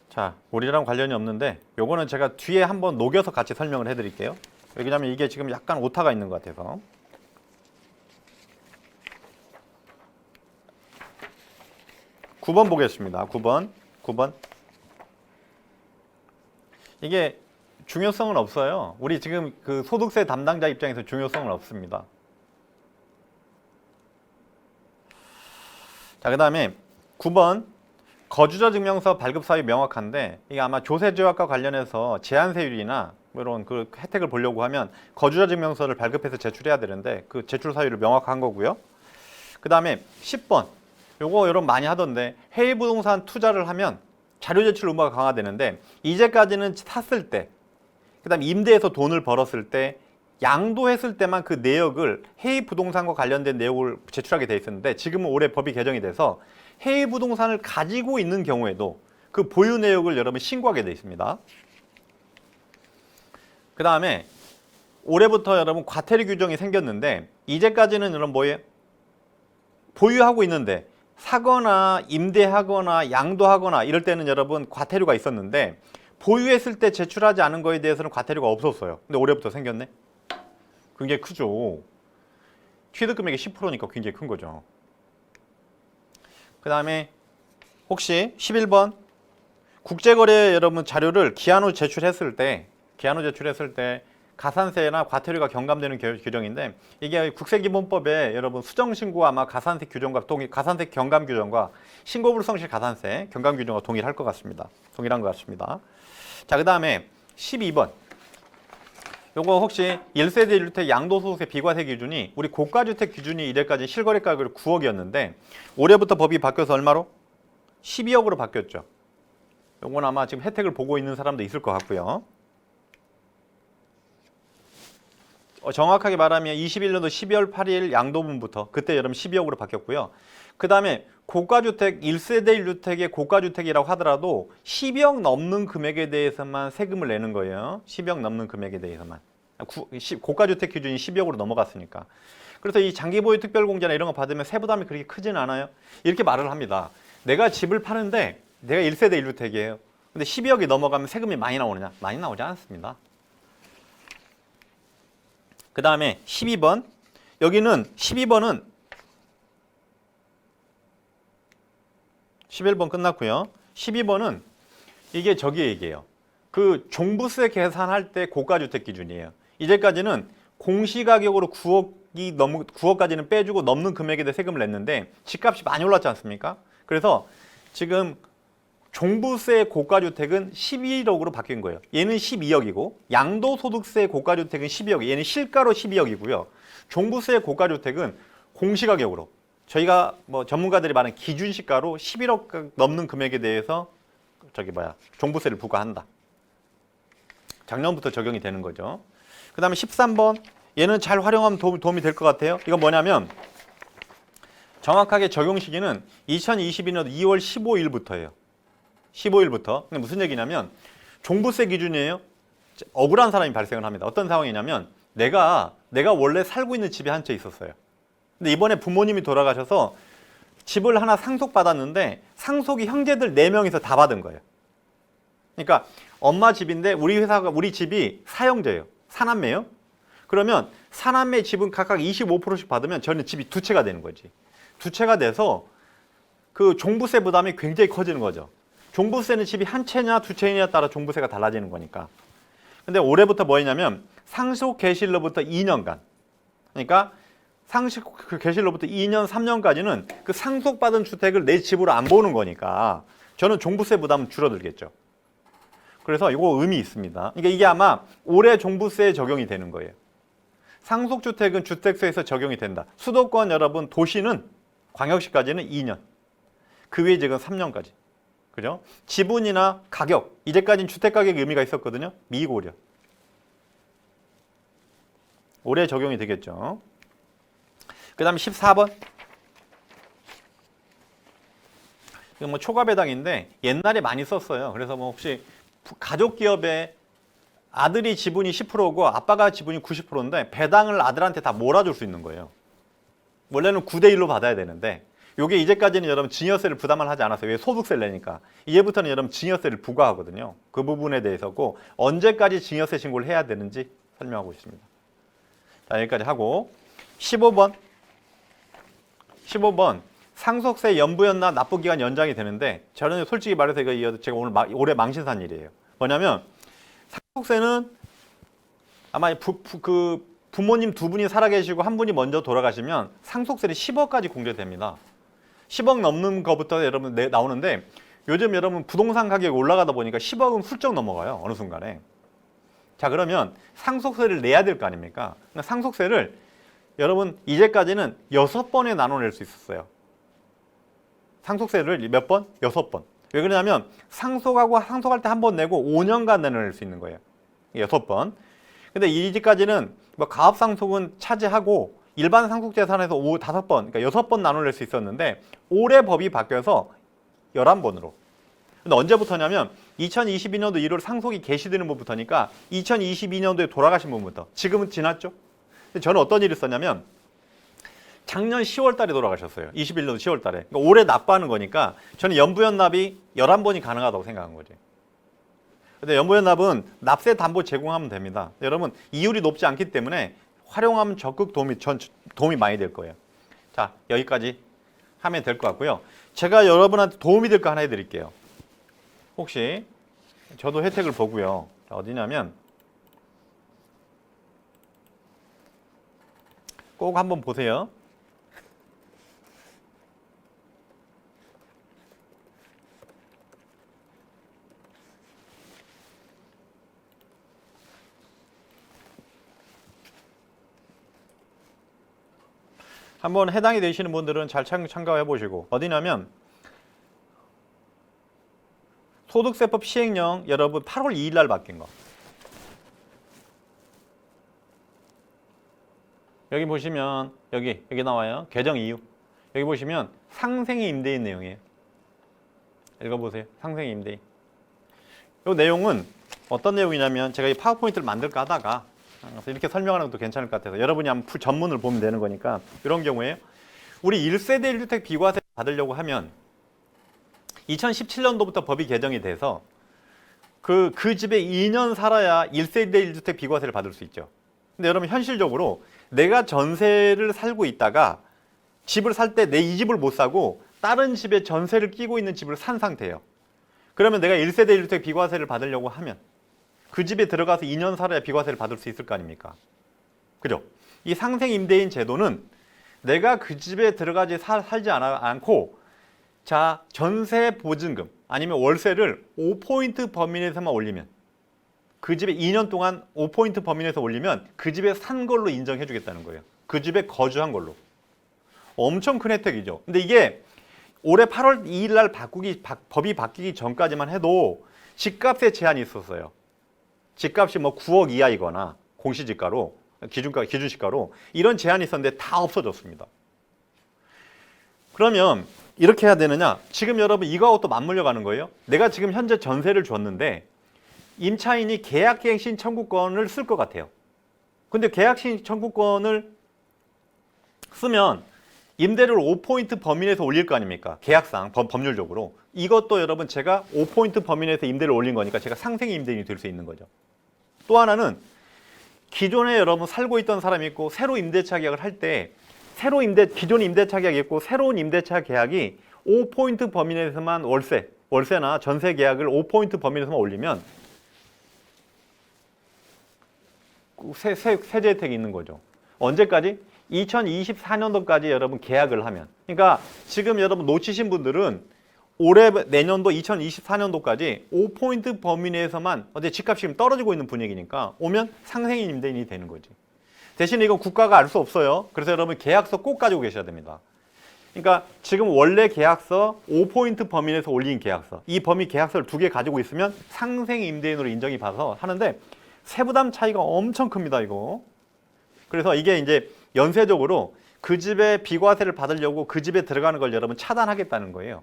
자, 우리랑 관련이 없는데, 요거는 제가 뒤에 한번 녹여서 같이 설명을 해드릴게요. 왜냐면 이게 지금 약간 오타가 있는 것 같아서. 9번 보겠습니다. 9번. 이게 중요성은 없어요. 우리 지금 그 소득세 담당자 입장에서 중요성은 없습니다. 자, 그 다음에 9번. 거주자 증명서 발급 사유 명확한데, 이게 아마 조세조약과 관련해서 제한세율이나 이런 그 혜택을 보려고 하면 거주자 증명서를 발급해서 제출해야 되는데, 그 제출 사유를 명확한 거고요. 그 다음에 10번. 요거 여러분 많이 하던데, 해외 부동산 투자를 하면 자료 제출 의무가 강화되는데, 이제까지는 샀을 때, 그 다음에 임대해서 돈을 벌었을 때, 양도했을 때만 그 내역을 해외 부동산과 관련된 내역을 제출하게 돼 있었는데, 지금은 올해 법이 개정이 돼서 해외 부동산을 가지고 있는 경우에도 그 보유 내역을 여러분 신고하게 돼 있습니다. 그 다음에 올해부터 여러분 과태료 규정이 생겼는데, 이제까지는 여러분 뭐예요? 보유하고 있는데 사거나 임대하거나 양도하거나 이럴 때는 여러분 과태료가 있었는데, 보유했을 때 제출하지 않은 거에 대해서는 과태료가 없었어요. 근데 올해부터 생겼네. 굉장히 크죠. 취득금액이 10%니까 굉장히 큰 거죠. 그 다음에 혹시 11번 국제거래 여러분 자료를 기한 후 제출했을 때 가산세나 과태료가 경감되는 규정인데, 이게 국세기본법에 여러분 수정신고 아마 가산세 규정과 가산세 경감 규정과 신고불성실 가산세 경감 규정과 동일한 것 같습니다. 자, 그 다음에 12번. 요거 혹시 1세대 1주택 양도소득세 비과세 기준이 우리 고가주택 기준이 이래까지 실거래 가격이 9억이었는데, 올해부터 법이 바뀌어서 얼마로? 12억으로 바뀌었죠. 요건 아마 지금 혜택을 보고 있는 사람도 있을 것 같고요. 정확하게 말하면 21년도 12월 8일 양도분부터 그때 여러분 12억으로 바뀌었고요. 그 다음에 고가주택 1세대 1주택의 고가주택이라고 하더라도 10억 넘는 금액에 대해서만 세금을 내는 거예요. 10억 넘는 금액에 대해서만. 고가주택 기준이 12억으로 넘어갔으니까. 그래서 이 장기보유 특별공제나 이런 거 받으면 세부담이 그렇게 크진 않아요. 이렇게 말을 합니다. 내가 집을 파는데 내가 1세대 1주택이에요. 근데 12억이 넘어가면 세금이 많이 나오느냐? 많이 나오지 않습니다. 그 다음에 12번. 여기는 12번은 11번 끝났고요. 12번은 이게 저기 얘기예요. 그 종부세 계산할 때 고가주택 기준이에요. 이제까지는 공시가격으로 9억까지는 빼주고 넘는 금액에 대해 세금을 냈는데, 집값이 많이 올랐지 않습니까? 그래서 지금 종부세 고가주택은 11억으로 바뀐 거예요. 얘는 12억이고, 양도소득세 고가주택은 12억, 얘는 실가로 12억이고요. 종부세 고가주택은 공시가격으로, 저희가 뭐 전문가들이 말하는 기준시가로 11억 넘는 금액에 대해서 종부세를 부과한다. 작년부터 적용이 되는 거죠. 그 다음에 13번. 얘는 잘 활용하면 도움이 될 것 같아요. 이건 뭐냐면, 정확하게 적용 시기는 2022년 2월 15일부터예요. 15일부터. 근데 무슨 얘기냐면, 종부세 기준이에요. 억울한 사람이 발생을 합니다. 어떤 상황이냐면, 내가 원래 살고 있는 집이 한 채 있었어요. 근데 이번에 부모님이 돌아가셔서 집을 하나 상속받았는데, 상속이 형제들 4명이서 다 받은 거예요. 그러니까 엄마 집인데 우리 집이 사형제예요. 사남매예요. 그러면 사남매 집은 각각 25%씩 받으면 저는 집이 2채가 되는 거지. 2채가 돼서 그 종부세 부담이 굉장히 커지는 거죠. 종부세는 집이 한 채냐 2채냐에 따라 종부세가 달라지는 거니까. 근데 올해부터 뭐냐면 상속 개시일로부터 2년간, 그러니까 상속 개시일로부터 2년, 3년까지는 그 상속받은 주택을 내 집으로 안 보는 거니까 저는 종부세 부담은 줄어들겠죠. 그래서 이거 의미 있습니다. 그러니까 이게 아마 올해 종부세에 적용이 되는 거예요. 상속주택은 주택세에서 적용이 된다. 수도권 여러분, 도시는 광역시까지는 2년, 그 외 지역은 3년까지. 그죠? 지분이나 가격, 이제까지는 주택가격의 의미가 있었거든요. 미고려. 올해 적용이 되겠죠. 그 다음에 14번. 이거 뭐 초과배당인데 옛날에 많이 썼어요. 그래서 뭐 혹시 가족기업에 아들이 지분이 10%고 아빠가 지분이 90%인데 배당을 아들한테 다 몰아줄 수 있는 거예요. 원래는 9대1로 받아야 되는데 요게 이제까지는 여러분 증여세를 부담을 하지 않았어요. 왜? 소득세를 내니까. 이제부터는 여러분 증여세를 부과하거든요. 그 부분에 대해서고 언제까지 증여세 신고를 해야 되는지 설명하고 있습니다. 자, 여기까지 하고 15번 상속세 연부연납 납부기간 연장이 되는데 저는 솔직히 말해서 이거 제가 오늘 올해 망신산 일이에요. 뭐냐면 상속세는 아마 부모님 두 분이 살아계시고 한 분이 먼저 돌아가시면 상속세는 10억까지 공제됩니다. 10억 넘는 거부터 여러분 나오는데 요즘 여러분 부동산 가격이 올라가다 보니까 10억은 훌쩍 넘어가요. 어느 순간에. 자, 그러면 상속세를 내야 될 거 아닙니까? 상속세를 여러분 이제까지는 6번에 나눠낼 수 있었어요. 상속세를 몇 번? 6번. 왜 그러냐면 상속할 때 한 번 내고 5년간 내낼 수 있는 거예요. 6번. 근데 이제까지는 뭐 가압상속은 차지하고 일반 상속재산에서 5번, 그러니까 6번 나눠낼 수 있었는데 올해 법이 바뀌어서 11번으로. 근데 언제부터냐면 2022년도 1월 상속이 개시되는 분부터니까 2022년도에 돌아가신 분부터. 지금은 지났죠? 근데 저는 어떤 일이 있었냐면 작년 10월 달에 돌아가셨어요. 21년도 10월 달에. 그러니까 올해 납부하는 거니까 저는 연부연납이 11번이 가능하다고 생각한 거지. 근데 연부연납은 납세 담보 제공하면 됩니다. 여러분 이율이 높지 않기 때문에 활용하면 적극 도움이 많이 될 거예요. 자, 여기까지 하면 될 것 같고요. 제가 여러분한테 도움이 될 거 하나 해드릴게요. 혹시 저도 혜택을 보고요. 자, 어디냐면 꼭 한번 보세요. 한번 해당이 되시는 분들은 잘 참가해 보시고 어디냐면 소득세법 시행령 여러분 8월 2일 날 바뀐 거. 여기 보시면 여기 나와요. 개정 이유. 여기 보시면 상생의 임대인 내용이에요. 읽어보세요. 상생의 임대인. 이 내용은 어떤 내용이냐면 제가 이 파워포인트를 만들까 하다가 그래서 이렇게 설명하는 것도 괜찮을 것 같아서 여러분이 한번 전문을 보면 되는 거니까 이런 경우에 우리 1세대 1주택 비과세 받으려고 하면 2017년도부터 법이 개정이 돼서 그 집에 2년 살아야 1세대 1주택 비과세를 받을 수 있죠. 근데 여러분 현실적으로 내가 전세를 살고 있다가 집을 살 때 내 이 집을 못 사고 다른 집에 전세를 끼고 있는 집을 산 상태예요. 그러면 내가 1세대 1주택 비과세를 받으려고 하면 그 집에 들어가서 2년 살아야 비과세를 받을 수 있을 거 아닙니까? 그죠? 이 상생임대인 제도는 내가 그 집에 들어가지 살지 않고 자 전세 보증금 아니면 월세를 5포인트 범위 내에서만 올리면 그 집에 2년 동안 5포인트 범위 내에서 올리면 그 집에 산 걸로 인정해 주겠다는 거예요. 그 집에 거주한 걸로. 엄청 큰 혜택이죠. 근데 이게 올해 8월 2일 날 법이 바뀌기 전까지만 해도 집값에 제한이 있었어요. 집값이 뭐 9억 이하이거나 공시지가로 기준시가로 이런 제한이 있었는데 다 없어졌습니다. 그러면 이렇게 해야 되느냐? 지금 여러분 이거하고 또 맞물려 가는 거예요. 내가 지금 현재 전세를 줬는데 임차인이 계약갱신 청구권을 쓸 것 같아요. 근데 계약갱신 청구권을 쓰면 임대료를 5포인트 범위 내에서 올릴 거 아닙니까? 계약상 법률적으로. 이것도 여러분 제가 5포인트 범위 내에서 임대를 올린 거니까 제가 상생의 임대인이 될 수 있는 거죠. 또 하나는 기존에 여러분 살고 있던 사람이 있고 새로 임대차 계약을 할 때 기존 임대차 계약이 있고 새로운 임대차 계약이 5포인트 범위 내에서만 월세나 전세 계약을 5포인트 범위 내에서만 올리면 세제 혜택이 있는 거죠. 언제까지? 2024년도까지 여러분 계약을 하면. 그러니까 지금 여러분 놓치신 분들은 올해 내년도 2024년도까지 5포인트 범위 내에서만 어제 집값이 지금 떨어지고 있는 분위기니까 오면 상생인 임대인이 되는 거지. 대신 이건 국가가 알 수 없어요. 그래서 여러분 계약서 꼭 가지고 계셔야 됩니다. 그러니까 지금 원래 계약서 5포인트 범위 내에서 올린 계약서, 이 범위 계약서를 2개 가지고 있으면 상생 임대인으로 인정이 받아서 하는데 세부담 차이가 엄청 큽니다, 이거. 그래서 이게 이제 연쇄적으로 그 집에 비과세를 받으려고 그 집에 들어가는 걸 여러분 차단하겠다는 거예요.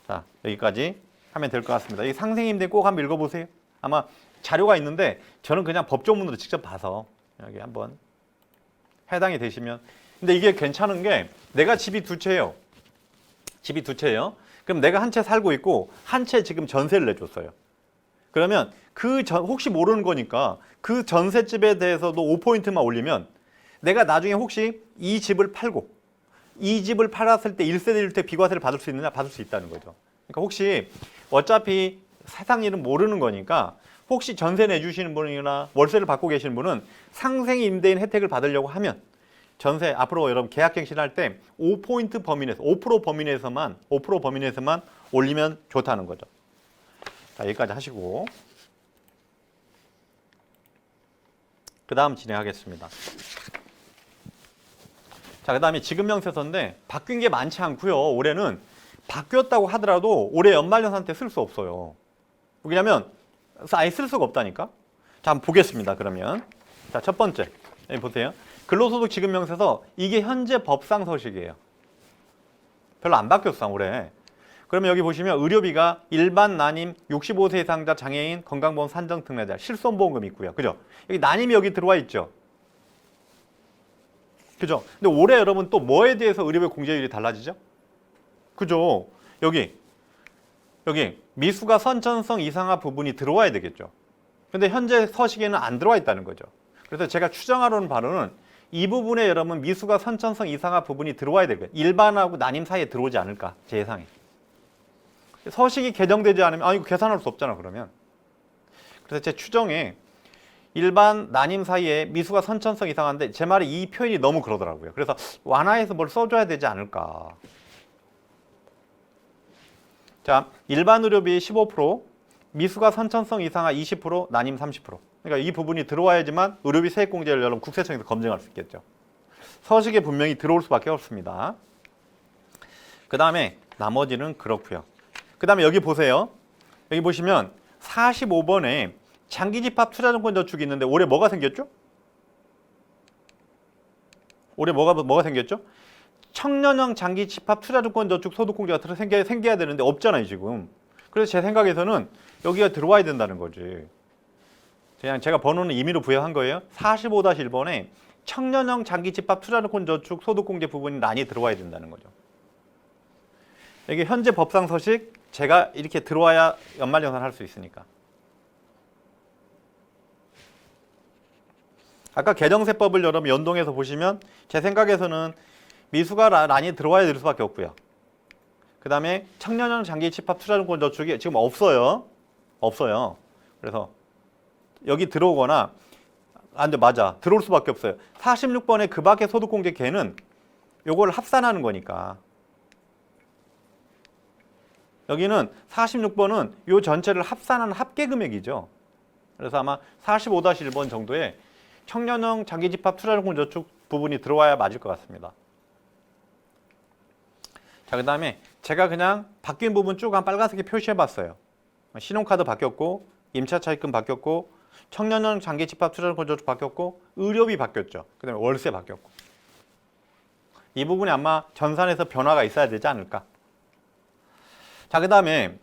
자, 여기까지 하면 될 것 같습니다. 이 상생 임대인 꼭 한번 읽어보세요. 아마 자료가 있는데 저는 그냥 법조문으로 직접 봐서 여기 한번 해당이 되시면. 근데 이게 괜찮은 게 내가 집이 2채예요. 집이 2채예요. 그럼 내가 한 채 살고 있고 한 채 지금 전세를 내줬어요. 그러면 혹시 모르는 거니까 그 전셋집에 대해서도 5포인트만 올리면 내가 나중에 혹시 이 집을 팔고 이 집을 팔았을 때 1세대 1주택 비과세를 받을 수 있느냐? 받을 수 있다는 거죠. 그러니까 혹시 어차피 세상 일은 모르는 거니까 혹시 전세 내주시는 분이나 월세를 받고 계시는 분은 상생 임대인 혜택을 받으려고 하면 전세 앞으로 여러분 계약 갱신할 때 5포인트 범위 내에서 5% 범위 내에서만 올리면 좋다는 거죠. 자, 여기까지 하시고 그 다음 진행하겠습니다. 자, 그 다음에 지급 명세서인데 바뀐 게 많지 않고요. 올해는 바뀌었다고 하더라도 올해 연말연산 때 쓸 수 없어요. 왜냐면 아예 쓸 수가 없다니까. 자, 한번 보겠습니다. 그러면 자, 첫 번째 여기 보세요. 근로소득 지급 명세서 이게 현재 법상 서식이에요. 별로 안 바뀌었어 올해. 그러면 여기 보시면 의료비가 일반 난임 65세 이상자 장애인 건강보험 산정 특례자 실손보험금 있고요. 그죠? 여기 난임이 여기 들어와 있죠. 그죠? 근데 올해 여러분 또 뭐에 대해서 의료비 공제율이 달라지죠? 그죠? 여기 미수가 선천성 이상화 부분이 들어와야 되겠죠. 근데 현재 서식에는 안 들어와 있다는 거죠. 그래서 제가 추정하려는 바로는 이 부분에 여러분 미수가 선천성 이상화 부분이 들어와야 되고요. 일반하고 난임 사이에 들어오지 않을까 제 예상에. 서식이 개정되지 않으면 이거 계산할 수 없잖아 그러면. 그래서 제 추정에 일반 난임 사이에 미수가 선천성 이상한데 제 말이 이 표현이 너무 그러더라고요. 그래서 완화해서 뭘 써줘야 되지 않을까. 자, 일반 의료비 15%, 미수가 선천성 이상하 20%, 난임 30%. 그러니까 이 부분이 들어와야지만 의료비 세액공제를 여러분 국세청에서 검증할 수 있겠죠. 서식에 분명히 들어올 수밖에 없습니다. 그 다음에 나머지는 그렇고요. 그 다음에 여기 보세요. 여기 보시면 45번에 장기집합 투자증권 저축이 있는데 올해 뭐가 생겼죠? 올해 뭐가 생겼죠? 청년형 장기집합 투자증권 저축 소득공제가 생겨야 되는데 없잖아요 지금. 그래서 제 생각에서는 여기가 들어와야 된다는 거지. 그냥 제가 번호는 임의로 부여한 거예요. 45-1번에 청년형 장기집합 투자증권 저축 소득공제 부분이 많이 들어와야 된다는 거죠. 이게 현재 법상 서식 제가 이렇게 들어와야 연말연산 할 수 있으니까. 아까 개정세법을 여러분 연동해서 보시면 제 생각에서는 미수가 많이 들어와야 될 수밖에 없고요. 그 다음에 청년형 장기집합 투자증권 저축이 지금 없어요. 그래서 여기 들어오거나 근데 맞아. 들어올 수밖에 없어요. 46번에 그 밖의 소득공제 개는 요걸 합산하는 거니까. 여기는 46번은 요 전체를 합산한 합계금액이죠. 그래서 아마 45-1번 정도에 청년형 장기집합 투자증권 저축 부분이 들어와야 맞을 것 같습니다. 자, 그 다음에 제가 그냥 바뀐 부분 쭉 한 빨간색에 표시해봤어요. 신용카드 바뀌었고, 임차차입금 바뀌었고, 청년형 장기집합 투자증권 저축 바뀌었고, 의료비 바뀌었죠. 그 다음에 월세 바뀌었고. 이 부분이 아마 전산에서 변화가 있어야 되지 않을까. 자, 그 다음에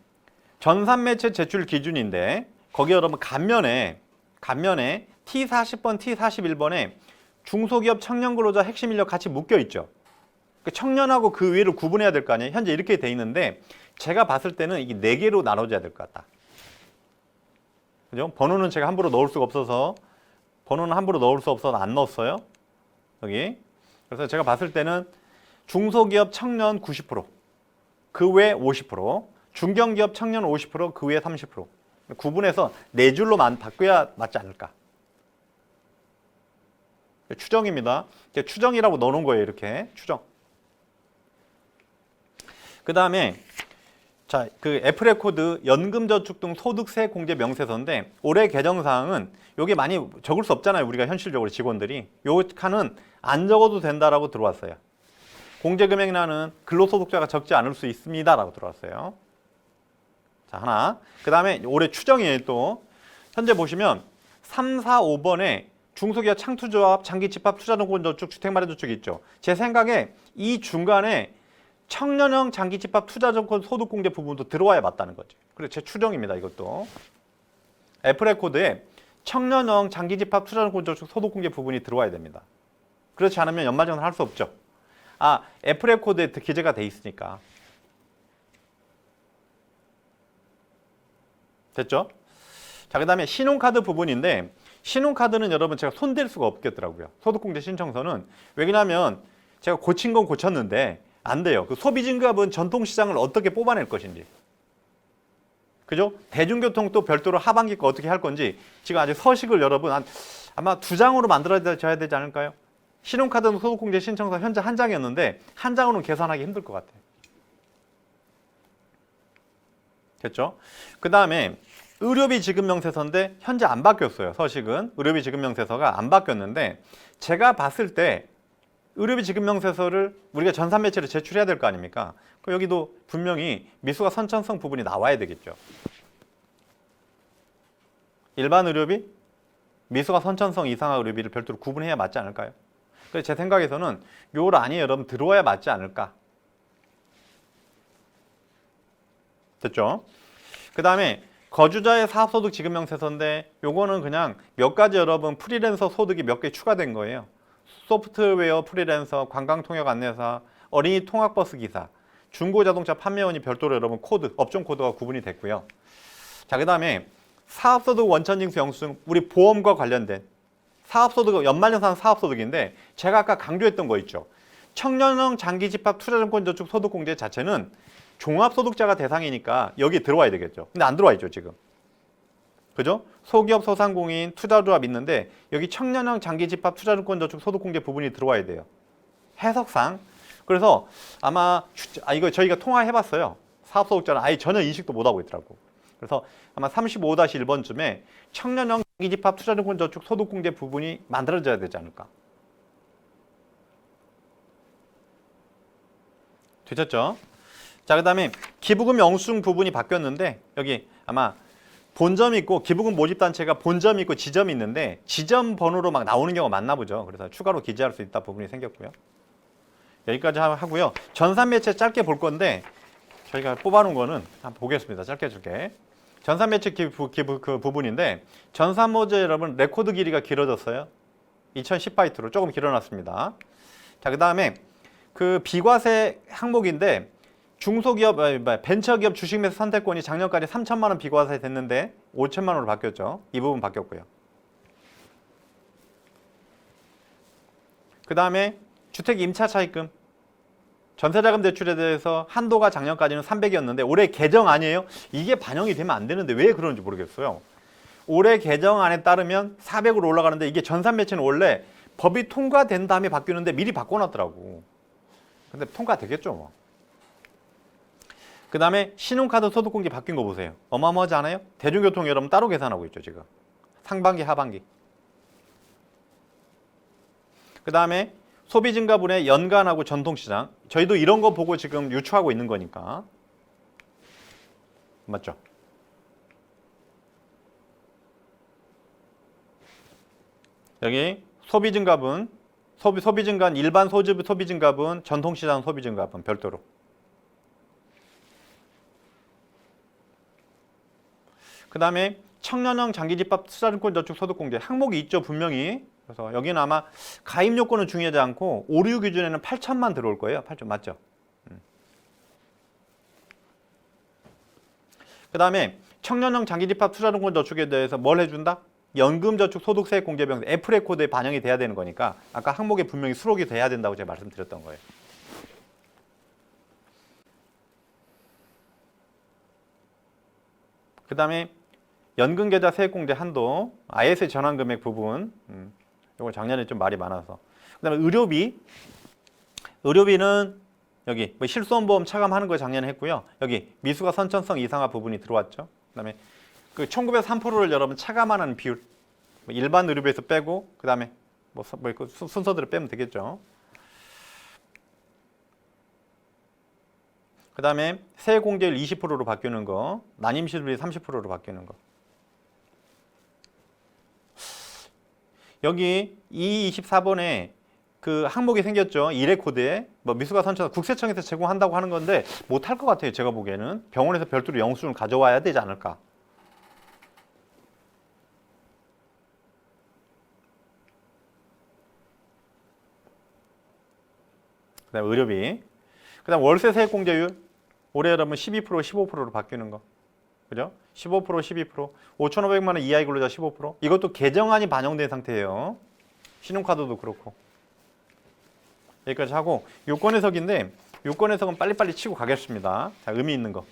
전산매체 제출 기준인데 거기 여러분 간면에 T40번, T41번에 중소기업 청년근로자 핵심 인력 같이 묶여 있죠. 청년하고 그 위를 구분해야 될 거 아니에요. 현재 이렇게 돼 있는데 제가 봤을 때는 이게 4개로 나눠져야 될 것 같다. 그죠? 번호는 제가 함부로 넣을 수가 없어서 안 넣었어요. 여기. 그래서 제가 봤을 때는 중소기업 청년 90%, 그 외 50%, 중견기업 청년 50%, 그 외 30%. 구분해서 4줄로 바꿔야 맞지 않을까. 추정입니다. 추정이라고 넣어놓은 거예요. 이렇게 추정. 그 다음에 자, 그 F레코드 연금저축 등 소득세 공제 명세서인데 올해 개정사항은 요게 많이 적을 수 없잖아요. 우리가 현실적으로 직원들이. 요 칸은 안 적어도 된다라고 들어왔어요. 공제금액란은 근로소득자가 적지 않을 수 있습니다라고 들어왔어요. 자, 하나. 그 다음에 올해 추정이에요. 또 현재 보시면 3, 4, 5번에 중소기업 창투조합, 장기집합, 투자증권저축, 주택마련저축이 있죠. 제 생각에 이 중간에 청년형 장기집합 투자증권 소득공제 부분도 들어와야 맞다는 거지. 그래서 제 추정입니다. 이것도. F레코드에 청년형 장기집합 투자증권저축 소득공제 부분이 들어와야 됩니다. 그렇지 않으면 연말정산 할 수 없죠. 아, F레코드에 기재가 돼 있으니까. 됐죠? 자, 그 다음에 신용카드 부분인데 신용카드는 여러분 제가 손댈 수가 없겠더라고요. 소득공제 신청서는. 왜냐하면 제가 고친 건 고쳤는데 안 돼요. 그 소비증갑은 전통시장을 어떻게 뽑아낼 것인지. 그죠? 대중교통도 별도로 하반기 거 어떻게 할 건지 지금 아직 서식을 여러분 아마 2장으로 만들어져야 되지 않을까요? 신용카드는 소득공제 신청서 현재 1장이었는데 1장으로는 계산하기 힘들 것 같아요. 됐죠? 그 다음에 의료비 지급명세서인데 현재 안 바뀌었어요. 서식은 의료비 지급명세서가 안 바뀌었는데 제가 봤을 때 의료비 지급명세서를 우리가 전산매체로 제출해야 될 거 아닙니까? 여기도 분명히 미수가 선천성 부분이 나와야 되겠죠. 일반 의료비, 미수가 선천성 이상의 의료비를 별도로 구분해야 맞지 않을까요? 그래서 제 생각에서는 요 란이 여러분 들어와야 맞지 않을까? 됐죠? 그 다음에 거주자의 사업소득 지급명세서인데 요거는 그냥 몇 가지 여러분 프리랜서 소득이 몇 개 추가된 거예요. 소프트웨어 프리랜서, 관광통역 안내사, 어린이 통학버스 기사, 중고자동차 판매원이 별도로 여러분 코드, 업종 코드가 구분이 됐고요. 자, 그 다음에 사업소득 원천징수 영수증, 우리 보험과 관련된 사업소득, 연말정산 사업소득인데 제가 아까 강조했던 거 있죠. 청년형 장기집합 투자증권저축 소득공제 자체는 종합소득자가 대상이니까 여기 들어와야 되겠죠. 근데 안 들어와 있죠, 지금. 그죠? 소기업, 소상공인, 투자조합 있는데 여기 청년형 장기집합 투자증권저축 소득공제 부분이 들어와야 돼요. 해석상. 그래서 아마 이거 저희가 통화해봤어요. 사업소득자는 아예 전혀 인식도 못하고 있더라고. 그래서 아마 35-1번쯤에 청년형 장기집합 투자증권저축 소득공제 부분이 만들어져야 되지 않을까. 되셨죠? 자, 그 다음에 기부금 영수증 부분이 바뀌었는데 여기 아마 본점이 있고 기부금 모집단체가 본점이 있고 지점이 있는데 지점 번호로 막 나오는 경우가 많나 보죠. 그래서 추가로 기재할 수 있다 부분이 생겼고요. 여기까지 하고요. 전산매체 짧게 볼 건데 저희가 뽑아놓은 거는 한번 보겠습니다. 짧게 해줄게. 전산매체 기부 그 부분인데 전산모제 여러분 레코드 길이가 길어졌어요. 2010바이트로 조금 길어놨습니다. 자, 그 다음에 그 비과세 항목인데 중소기업, 벤처기업 주식매수 선택권이 작년까지 3천만 원 비과세 됐는데 5천만 원으로 바뀌었죠. 이 부분 바뀌었고요. 그 다음에 주택 임차 차입금, 전세자금 대출에 대해서 한도가 작년까지는 300이었는데 올해 개정안이에요. 이게 반영이 되면 안 되는데 왜 그러는지 모르겠어요. 올해 개정안에 따르면 400으로 올라가는데 이게 전산매체는 원래 법이 통과된 다음에 바뀌는데 미리 바꿔놨더라고. 근데 통과되겠죠 뭐. 그 다음에 신용카드 소득공제 바뀐 거 보세요. 어마어마하지 않아요? 대중교통 여러분 따로 계산하고 있죠 지금. 상반기 하반기. 그 다음에 소비증가분의 연간하고 전통시장. 저희도 이런 거 보고 지금 유추하고 있는 거니까. 맞죠? 여기 소비증가분, 소비증가는 일반 소비증가분, 전통시장 소비증가분 별도로. 그 다음에 청년형 장기집합 투자증권저축 소득공제 항목이 있죠 분명히. 그래서 여기는 아마 가입 요건은 중요하지 않고 오류 기준에는 8천만 들어올 거예요. 8천 맞죠? 그 다음에 청년형 장기집합 투자증권저축에 대해서 뭘 해준다? 연금저축 소득세액 공제병세 F레코드에 반영이 돼야 되는 거니까 아까 항목에 분명히 수록이 돼야 된다고 제가 말씀드렸던 거예요. 그 다음에 연금계좌 세액공제 한도, IS 전환금액 부분 이거 작년에 좀 말이 많아서. 그다음에 의료비. 의료비는 여기 뭐 실손보험 차감하는 거 작년에 했고요. 여기 미수가 선천성 이상화 부분이 들어왔죠. 그다음에 그 1903%를 여러분 차감하는 비율. 뭐 일반 의료비에서 빼고 그다음에 순서대로 빼면 되겠죠. 그다음에 세액공제율 20%로 바뀌는 거, 난임시술비 30%로 바뀌는 거. 여기 224번에 그 항목이 생겼죠. 일회 코드에 뭐 미수가 선천 국세청에서 제공한다고 하는 건데 못할 것 같아요. 제가 보기에는 병원에서 별도로 영수증을 가져와야 되지 않을까. 그다음 의료비. 그다음 월세 세액 공제율 올해 여러분 12% 15%로 바뀌는 거. 그죠? 15% 12% 5,500만 원 이하의 근로자 15% 이것도 개정안이 반영된 상태예요. 신용카드도 그렇고. 여기까지 하고 요건 해석인데 요건 해석은 빨리빨리 치고 가겠습니다. 자, 의미 있는 거.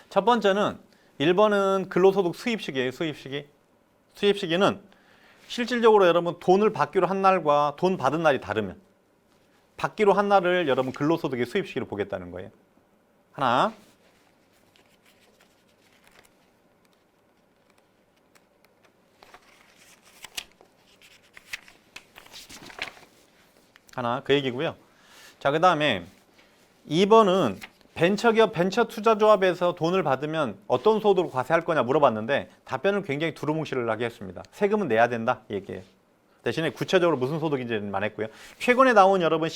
첫 번째는 1번은 근로소득 수입시기예요. 수입시기. 수입시기는 실질적으로 여러분 돈을 받기로 한 날과 돈 받은 날이 다르면 받기로 한 날을 여러분 근로소득의 수입시기로 보겠다는 거예요. 하나. 그 얘기고요. 자, 그 다음에 2번은 벤처기업 벤처투자조합에서 돈을 받으면 어떤 소득으로 과세할 거냐 물어봤는데 답변을 굉장히 두루뭉실하게 했습니다. 세금은 내야 된다 이 얘기예요. 대신에 구체적으로 무슨 소득인지만 했고요. 최근에 나온 여러분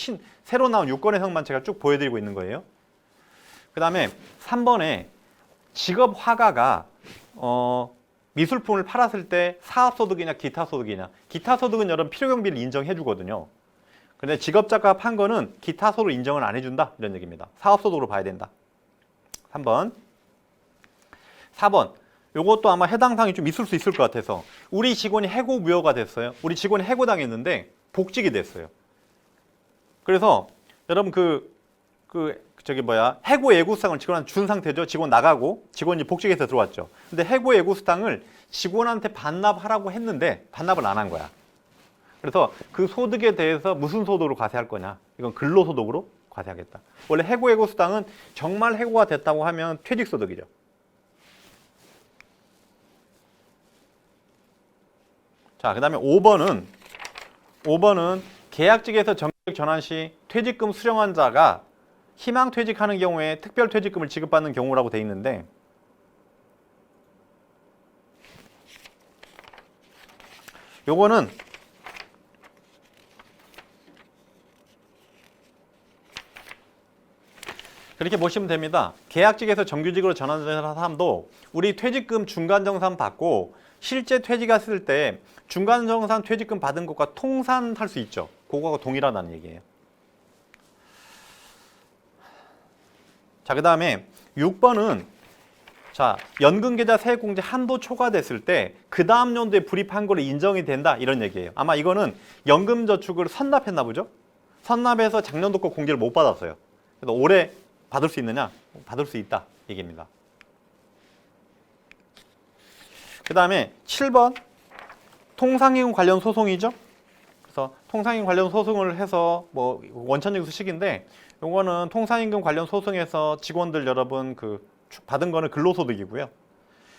새로 나온 유권 해석만 제가 쭉 보여드리고 있는 거예요. 그 다음에 3번에 직업 화가가 미술품을 팔았을 때 사업소득이냐 기타소득이냐. 기타소득은 여러분 필요경비를 인정해 주거든요. 근데 직업작가 판 거는 기타소득 인정을 안 해준다 이런 얘기입니다. 사업소득으로 봐야 된다. 3번. 4번. 요것도 아마 해당 사항이 좀 있을 수 있을 것 같아서 우리 직원이 해고무효가 됐어요. 우리 직원이 해고당했는데 복직이 됐어요. 그래서 여러분 해고 예고수당을 직원한테 준 상태죠. 직원 나가고 직원이 복직해서 들어왔죠. 근데 해고 예고수당을 직원한테 반납하라고 했는데 반납을 안 한 거야. 그래서 그 소득에 대해서 무슨 소득으로 과세할 거냐. 이건 근로소득으로 과세하겠다. 원래 해고 예고수당은 정말 해고가 됐다고 하면 퇴직소득이죠. 자, 그 다음에 5번은 계약직에서 정규직 전환 시 퇴직금 수령한 자가 희망퇴직하는 경우에 특별퇴직금을 지급받는 경우라고 돼 있는데 요거는 그렇게 보시면 됩니다. 계약직에서 정규직으로 전환되는 사람도 우리 퇴직금 중간정산 받고 실제 퇴직했을 때 중간정산 퇴직금 받은 것과 통산할 수 있죠. 그거하고 동일하다는 얘기예요. 자, 그 다음에 6번은 자, 연금계좌 세액공제 한도 초과됐을 때 그 다음 연도에 불입한 거로 인정이 된다 이런 얘기예요. 아마 이거는 연금저축을 선납했나 보죠. 선납해서 작년도 거 공제를 못 받았어요. 그래서 올해 받을 수 있느냐? 받을 수 있다 얘기입니다. 그 다음에 7번 통상임금 관련 소송이죠. 그래서 통상임금 관련 소송을 해서 뭐 원천징수식인데 요거는 통상임금 관련 소송에서 직원들 여러분 받은 거는 근로소득이고요.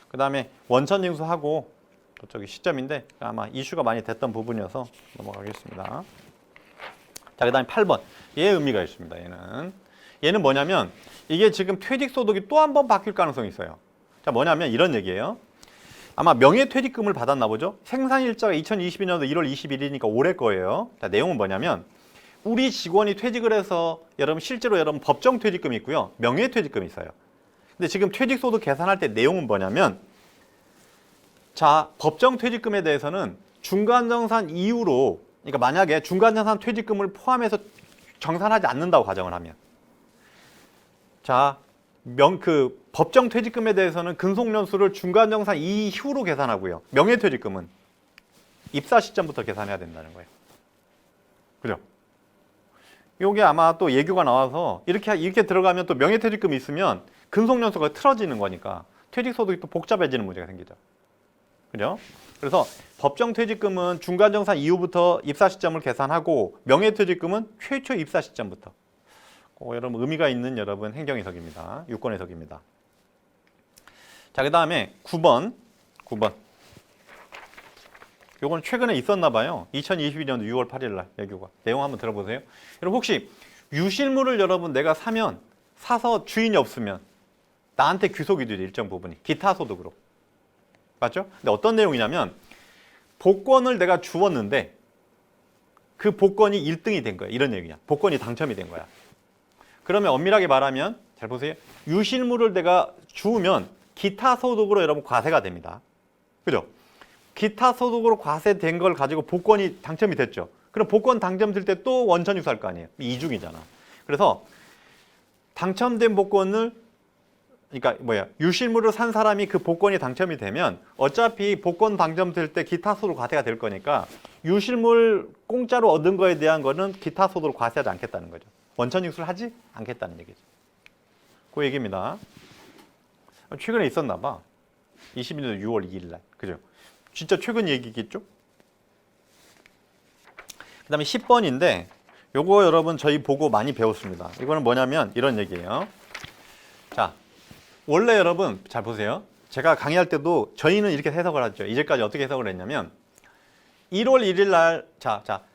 그 다음에 원천징수하고 저기 시점인데 아마 이슈가 많이 됐던 부분이어서 넘어가겠습니다. 자, 그 다음에 8번 얘의 의미가 있습니다. 얘는 뭐냐면 이게 지금 퇴직소득이 또 한 번 바뀔 가능성이 있어요. 자, 뭐냐면 이런 얘기예요. 아마 명예퇴직금을 받았나 보죠. 생산일자가 2022년도 1월 21일이니까 올해 거예요. 자, 내용은 뭐냐면 우리 직원이 퇴직을 해서 여러분 실제로 여러분 법정 퇴직금이 있고요. 명예퇴직금이 있어요. 근데 지금 퇴직소득 계산할 때 내용은 뭐냐면 자, 법정 퇴직금에 대해서는 중간정산 이후로 그러니까 만약에 중간정산 퇴직금을 포함해서 정산하지 않는다고 가정을 하면 자, 법정 퇴직금에 대해서는 근속연수를 중간정산 이후로 계산하고요. 명예퇴직금은 입사 시점부터 계산해야 된다는 거예요. 그죠? 요게 아마 또 예규가 나와서 이렇게 들어가면 또 명예퇴직금이 있으면 근속연수가 틀어지는 거니까 퇴직소득이 또 복잡해지는 문제가 생기죠. 그죠? 그래서 법정퇴직금은 중간정산 이후부터 입사 시점을 계산하고 명예퇴직금은 최초 입사 시점부터. 여러분 의미가 있는 여러분 행정해석입니다. 유권해석입니다. 자, 그 다음에 9번. 요건 최근에 있었나 봐요. 2022년도 6월 8일 날 외교가. 내용 한번 들어보세요. 여러분 혹시 유실물을 여러분 내가 사서 주인이 없으면 나한테 귀속이 되죠. 일정 부분이. 기타 소득으로. 맞죠? 근데 어떤 내용이냐면 복권을 내가 주었는데 그 복권이 1등이 된 거야. 이런 얘기야. 복권이 당첨이 된 거야. 그러면 엄밀하게 말하면 잘 보세요. 유실물을 내가 주우면 기타 소득으로 여러분 과세가 됩니다. 그죠? 기타 소득으로 과세된 걸 가지고 복권이 당첨이 됐죠. 그럼 복권 당첨될 때 또 원천 유수할 거 아니에요. 이중이잖아. 그래서 당첨된 복권을 그러니까 유실물을 산 사람이 그 복권이 당첨이 되면 어차피 복권 당첨될 때 기타 소득 과세가 될 거니까 유실물 공짜로 얻은 거에 대한 거는 기타 소득으로 과세하지 않겠다는 거죠. 원천 유수를 하지 않겠다는 얘기죠. 그 얘기입니다. 최근에 있었나 봐. 22년 6월 2일 날. 그죠? 진짜 최근 얘기겠죠? 그 다음에 10번인데 요거 여러분 저희 보고 많이 배웠습니다. 이거는 뭐냐면 이런 얘기예요. 자, 원래 여러분 잘 보세요. 제가 강의할 때도 저희는 이렇게 해석을 하죠. 이제까지 어떻게 해석을 했냐면 1월 1일 날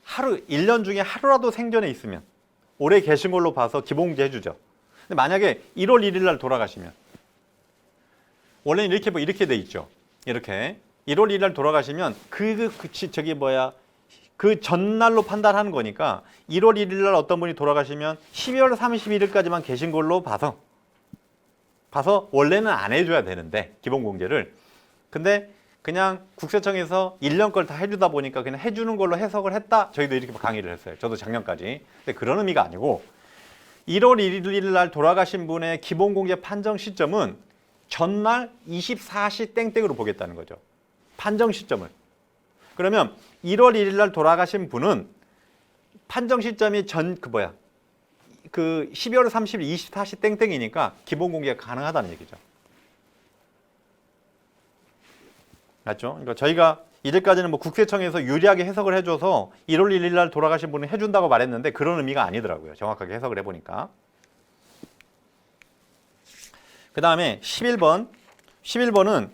하루 1년 중에 하루라도 생전에 있으면 오래 계신 걸로 봐서 기본공제 해주죠. 근데 만약에 1월 1일 날 돌아가시면 원래는 이렇게 돼 있죠. 이렇게 1월 1일 날 돌아가시면 그 전날로 판단하는 거니까 1월 1일 날 어떤 분이 돌아가시면 12월 31일까지만 계신 걸로 봐서 원래는 안 해줘야 되는데 기본공제를 근데 그냥 국세청에서 1년 걸 다 해주다 보니까 그냥 해주는 걸로 해석을 했다. 저희도 이렇게 강의를 했어요. 저도 작년까지. 근데 그런 의미가 아니고 1월 1일 날 돌아가신 분의 기본공제 판정 시점은 전날 24시 땡땡으로 보겠다는 거죠. 판정 시점을. 그러면 1월 1일 날 돌아가신 분은 판정 시점이 12월 30일 24시 땡땡이니까 기본공개가 가능하다는 얘기죠. 맞죠? 그러니까 저희가 이제까지는 국세청에서 유리하게 해석을 해줘서 1월 1일 날 돌아가신 분은 해준다고 말했는데 그런 의미가 아니더라고요. 정확하게 해석을 해보니까. 그 다음에 11번은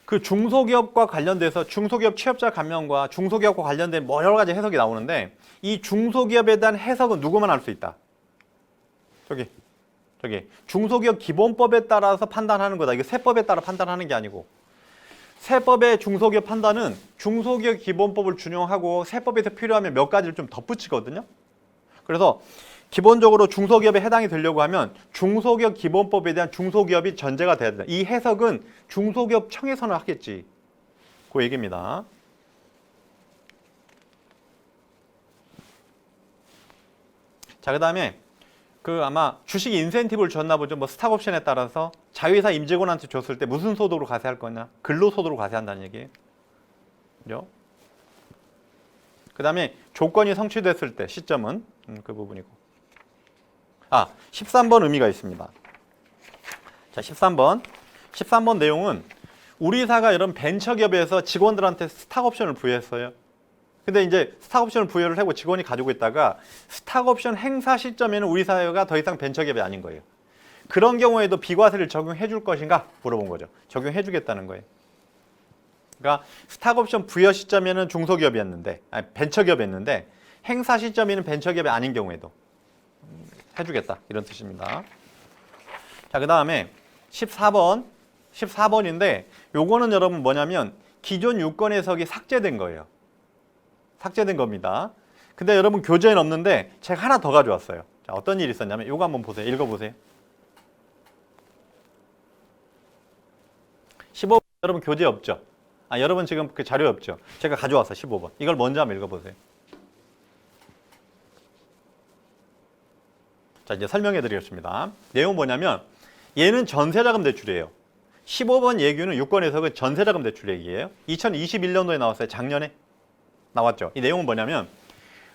그 중소기업과 관련돼서 중소기업 취업자 감면과 중소기업과 관련된 여러 가지 해석이 나오는데 이 중소기업에 대한 해석은 누구만 할 수 있다. 저기 중소기업 기본법에 따라서 판단하는 거다. 이게 세법에 따라 판단하는 게 아니고 세법의 중소기업 판단은 중소기업 기본법을 준용하고 세법에서 필요하면 몇 가지를 좀 덧붙이거든요. 그래서 기본적으로 중소기업에 해당이 되려고 하면 중소기업 기본법에 대한 중소기업이 전제가 돼야 된다. 이 해석은 중소기업청에서는 하겠지. 그 얘기입니다. 자, 그 다음에 아마 주식 인센티브를 줬나 보죠. 스탁옵션에 따라서 자회사 임직원한테 줬을 때 무슨 소득으로 과세할 거냐? 근로소득으로 과세한다는 얘기예요. 그죠? 그 다음에 조건이 성취됐을 때 시점은 그 부분이고. 13번 의미가 있습니다. 자, 13번 내용은 우리 회사가 이런 벤처기업에서 직원들한테 스탁옵션을 부여했어요. 근데 이제 스탁옵션을 부여를 하고 직원이 가지고 있다가 스탁옵션 행사 시점에는 우리 사회가 더 이상 벤처기업이 아닌 거예요. 그런 경우에도 비과세를 적용해 줄 것인가 물어본 거죠. 적용해 주겠다는 거예요. 그러니까 스탁옵션 부여 시점에는 벤처기업이었는데 행사 시점에는 벤처기업이 아닌 경우에도 해주겠다 이런 뜻입니다. 자, 그 다음에 14번인데 요거는 여러분 뭐냐면 기존 유권 해석이 삭제된 거예요. 삭제된 겁니다. 근데 여러분 교재에는 없는데 제가 하나 더 가져왔어요. 자, 어떤 일이 있었냐면 요거 한번 보세요. 읽어보세요. 15번 여러분 교재 없죠? 여러분 지금 그 자료 없죠? 제가 가져왔어요. 15번. 이걸 먼저 한번 읽어보세요. 자, 이제 설명해 드리겠습니다. 내용은 뭐냐면 얘는 전세자금 대출이에요. 15번 예규는 유권 해석은 전세자금 대출 얘기예요. 2021년도에 나왔어요. 작년에 나왔죠. 이 내용은 뭐냐면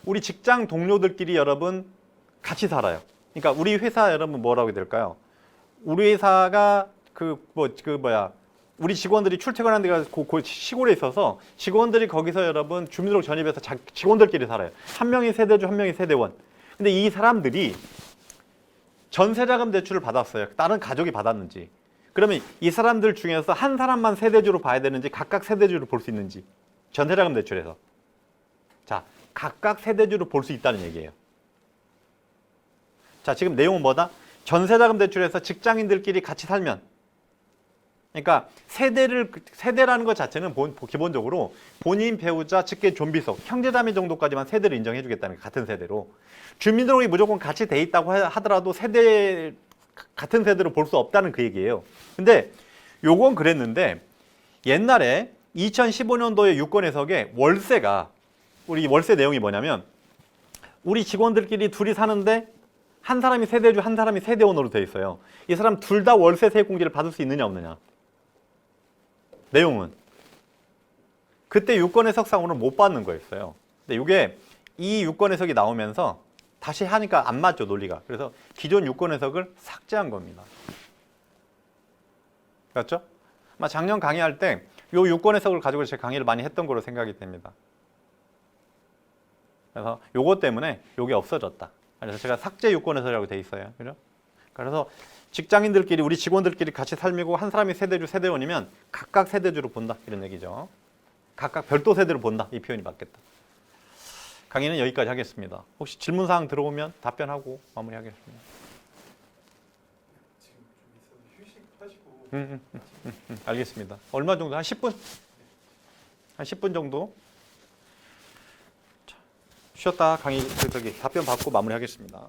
우리 직장 동료들끼리 여러분 같이 살아요. 그러니까 우리 회사 여러분 뭐라고 해야 될까요? 우리 회사가 우리 직원들이 출퇴근하는 데가 시골에 있어서 직원들이 거기서 여러분 주민등록 전입해서 직원들끼리 살아요. 한 명이 세대주, 한 명이 세대원. 근데 이 사람들이 전세자금 대출을 받았어요. 다른 가족이 받았는지. 그러면 이 사람들 중에서 한 사람만 세대주로 봐야 되는지 각각 세대주로 볼 수 있는지. 전세자금 대출에서. 자, 각각 세대주로 볼 수 있다는 얘기예요. 자, 지금 내용은 뭐다? 전세자금 대출에서 직장인들끼리 같이 살면, 그러니까 세대라는 것 자체는 기본적으로 본인, 배우자, 직계, 좀비속, 형제자매 정도까지만 세대를 인정해 주겠다는 거예요. 같은 세대로. 주민등록이 무조건 같이 돼 있다고 하더라도 같은 세대로 볼 수 없다는 그 얘기예요. 근데 요건 그랬는데 옛날에 2015년도에 유권 해석에 우리 월세 내용이 뭐냐면 우리 직원들끼리 둘이 사는데 한 사람이 세대주, 한 사람이 세대원으로 돼 있어요. 이 사람 둘 다 월세 세액공제를 받을 수 있느냐 없느냐. 내용은 그때 유권 해석상으로는 못 받는 거였어요. 근데 이게 이 유권 해석이 나오면서 다시 하니까 안 맞죠, 논리가. 그래서 기존 유권 해석을 삭제한 겁니다. 그렇죠? 아마 작년 강의할 때 이 유권 해석을 가지고 제 강의를 많이 했던 거로 생각이 됩니다. 그래서 요것 때문에 요게 없어졌다. 그래서 제가 삭제 유권 해석이라고 돼 있어요. 그죠? 그래서 직장인들끼리, 우리 직원들끼리 같이 살고 한 사람이 세대주, 세대원이면 각각 세대주로 본다. 이런 얘기죠. 각각 별도 세대로 본다. 이 표현이 맞겠다. 강의는 여기까지 하겠습니다. 혹시 질문사항 들어오면 답변하고 마무리하겠습니다. 지금 좀 있어서 휴식하시고. 알겠습니다. 얼마 정도? 한 10분? 한 10분 정도? 자, 쉬었다 강의 답변 받고 마무리하겠습니다.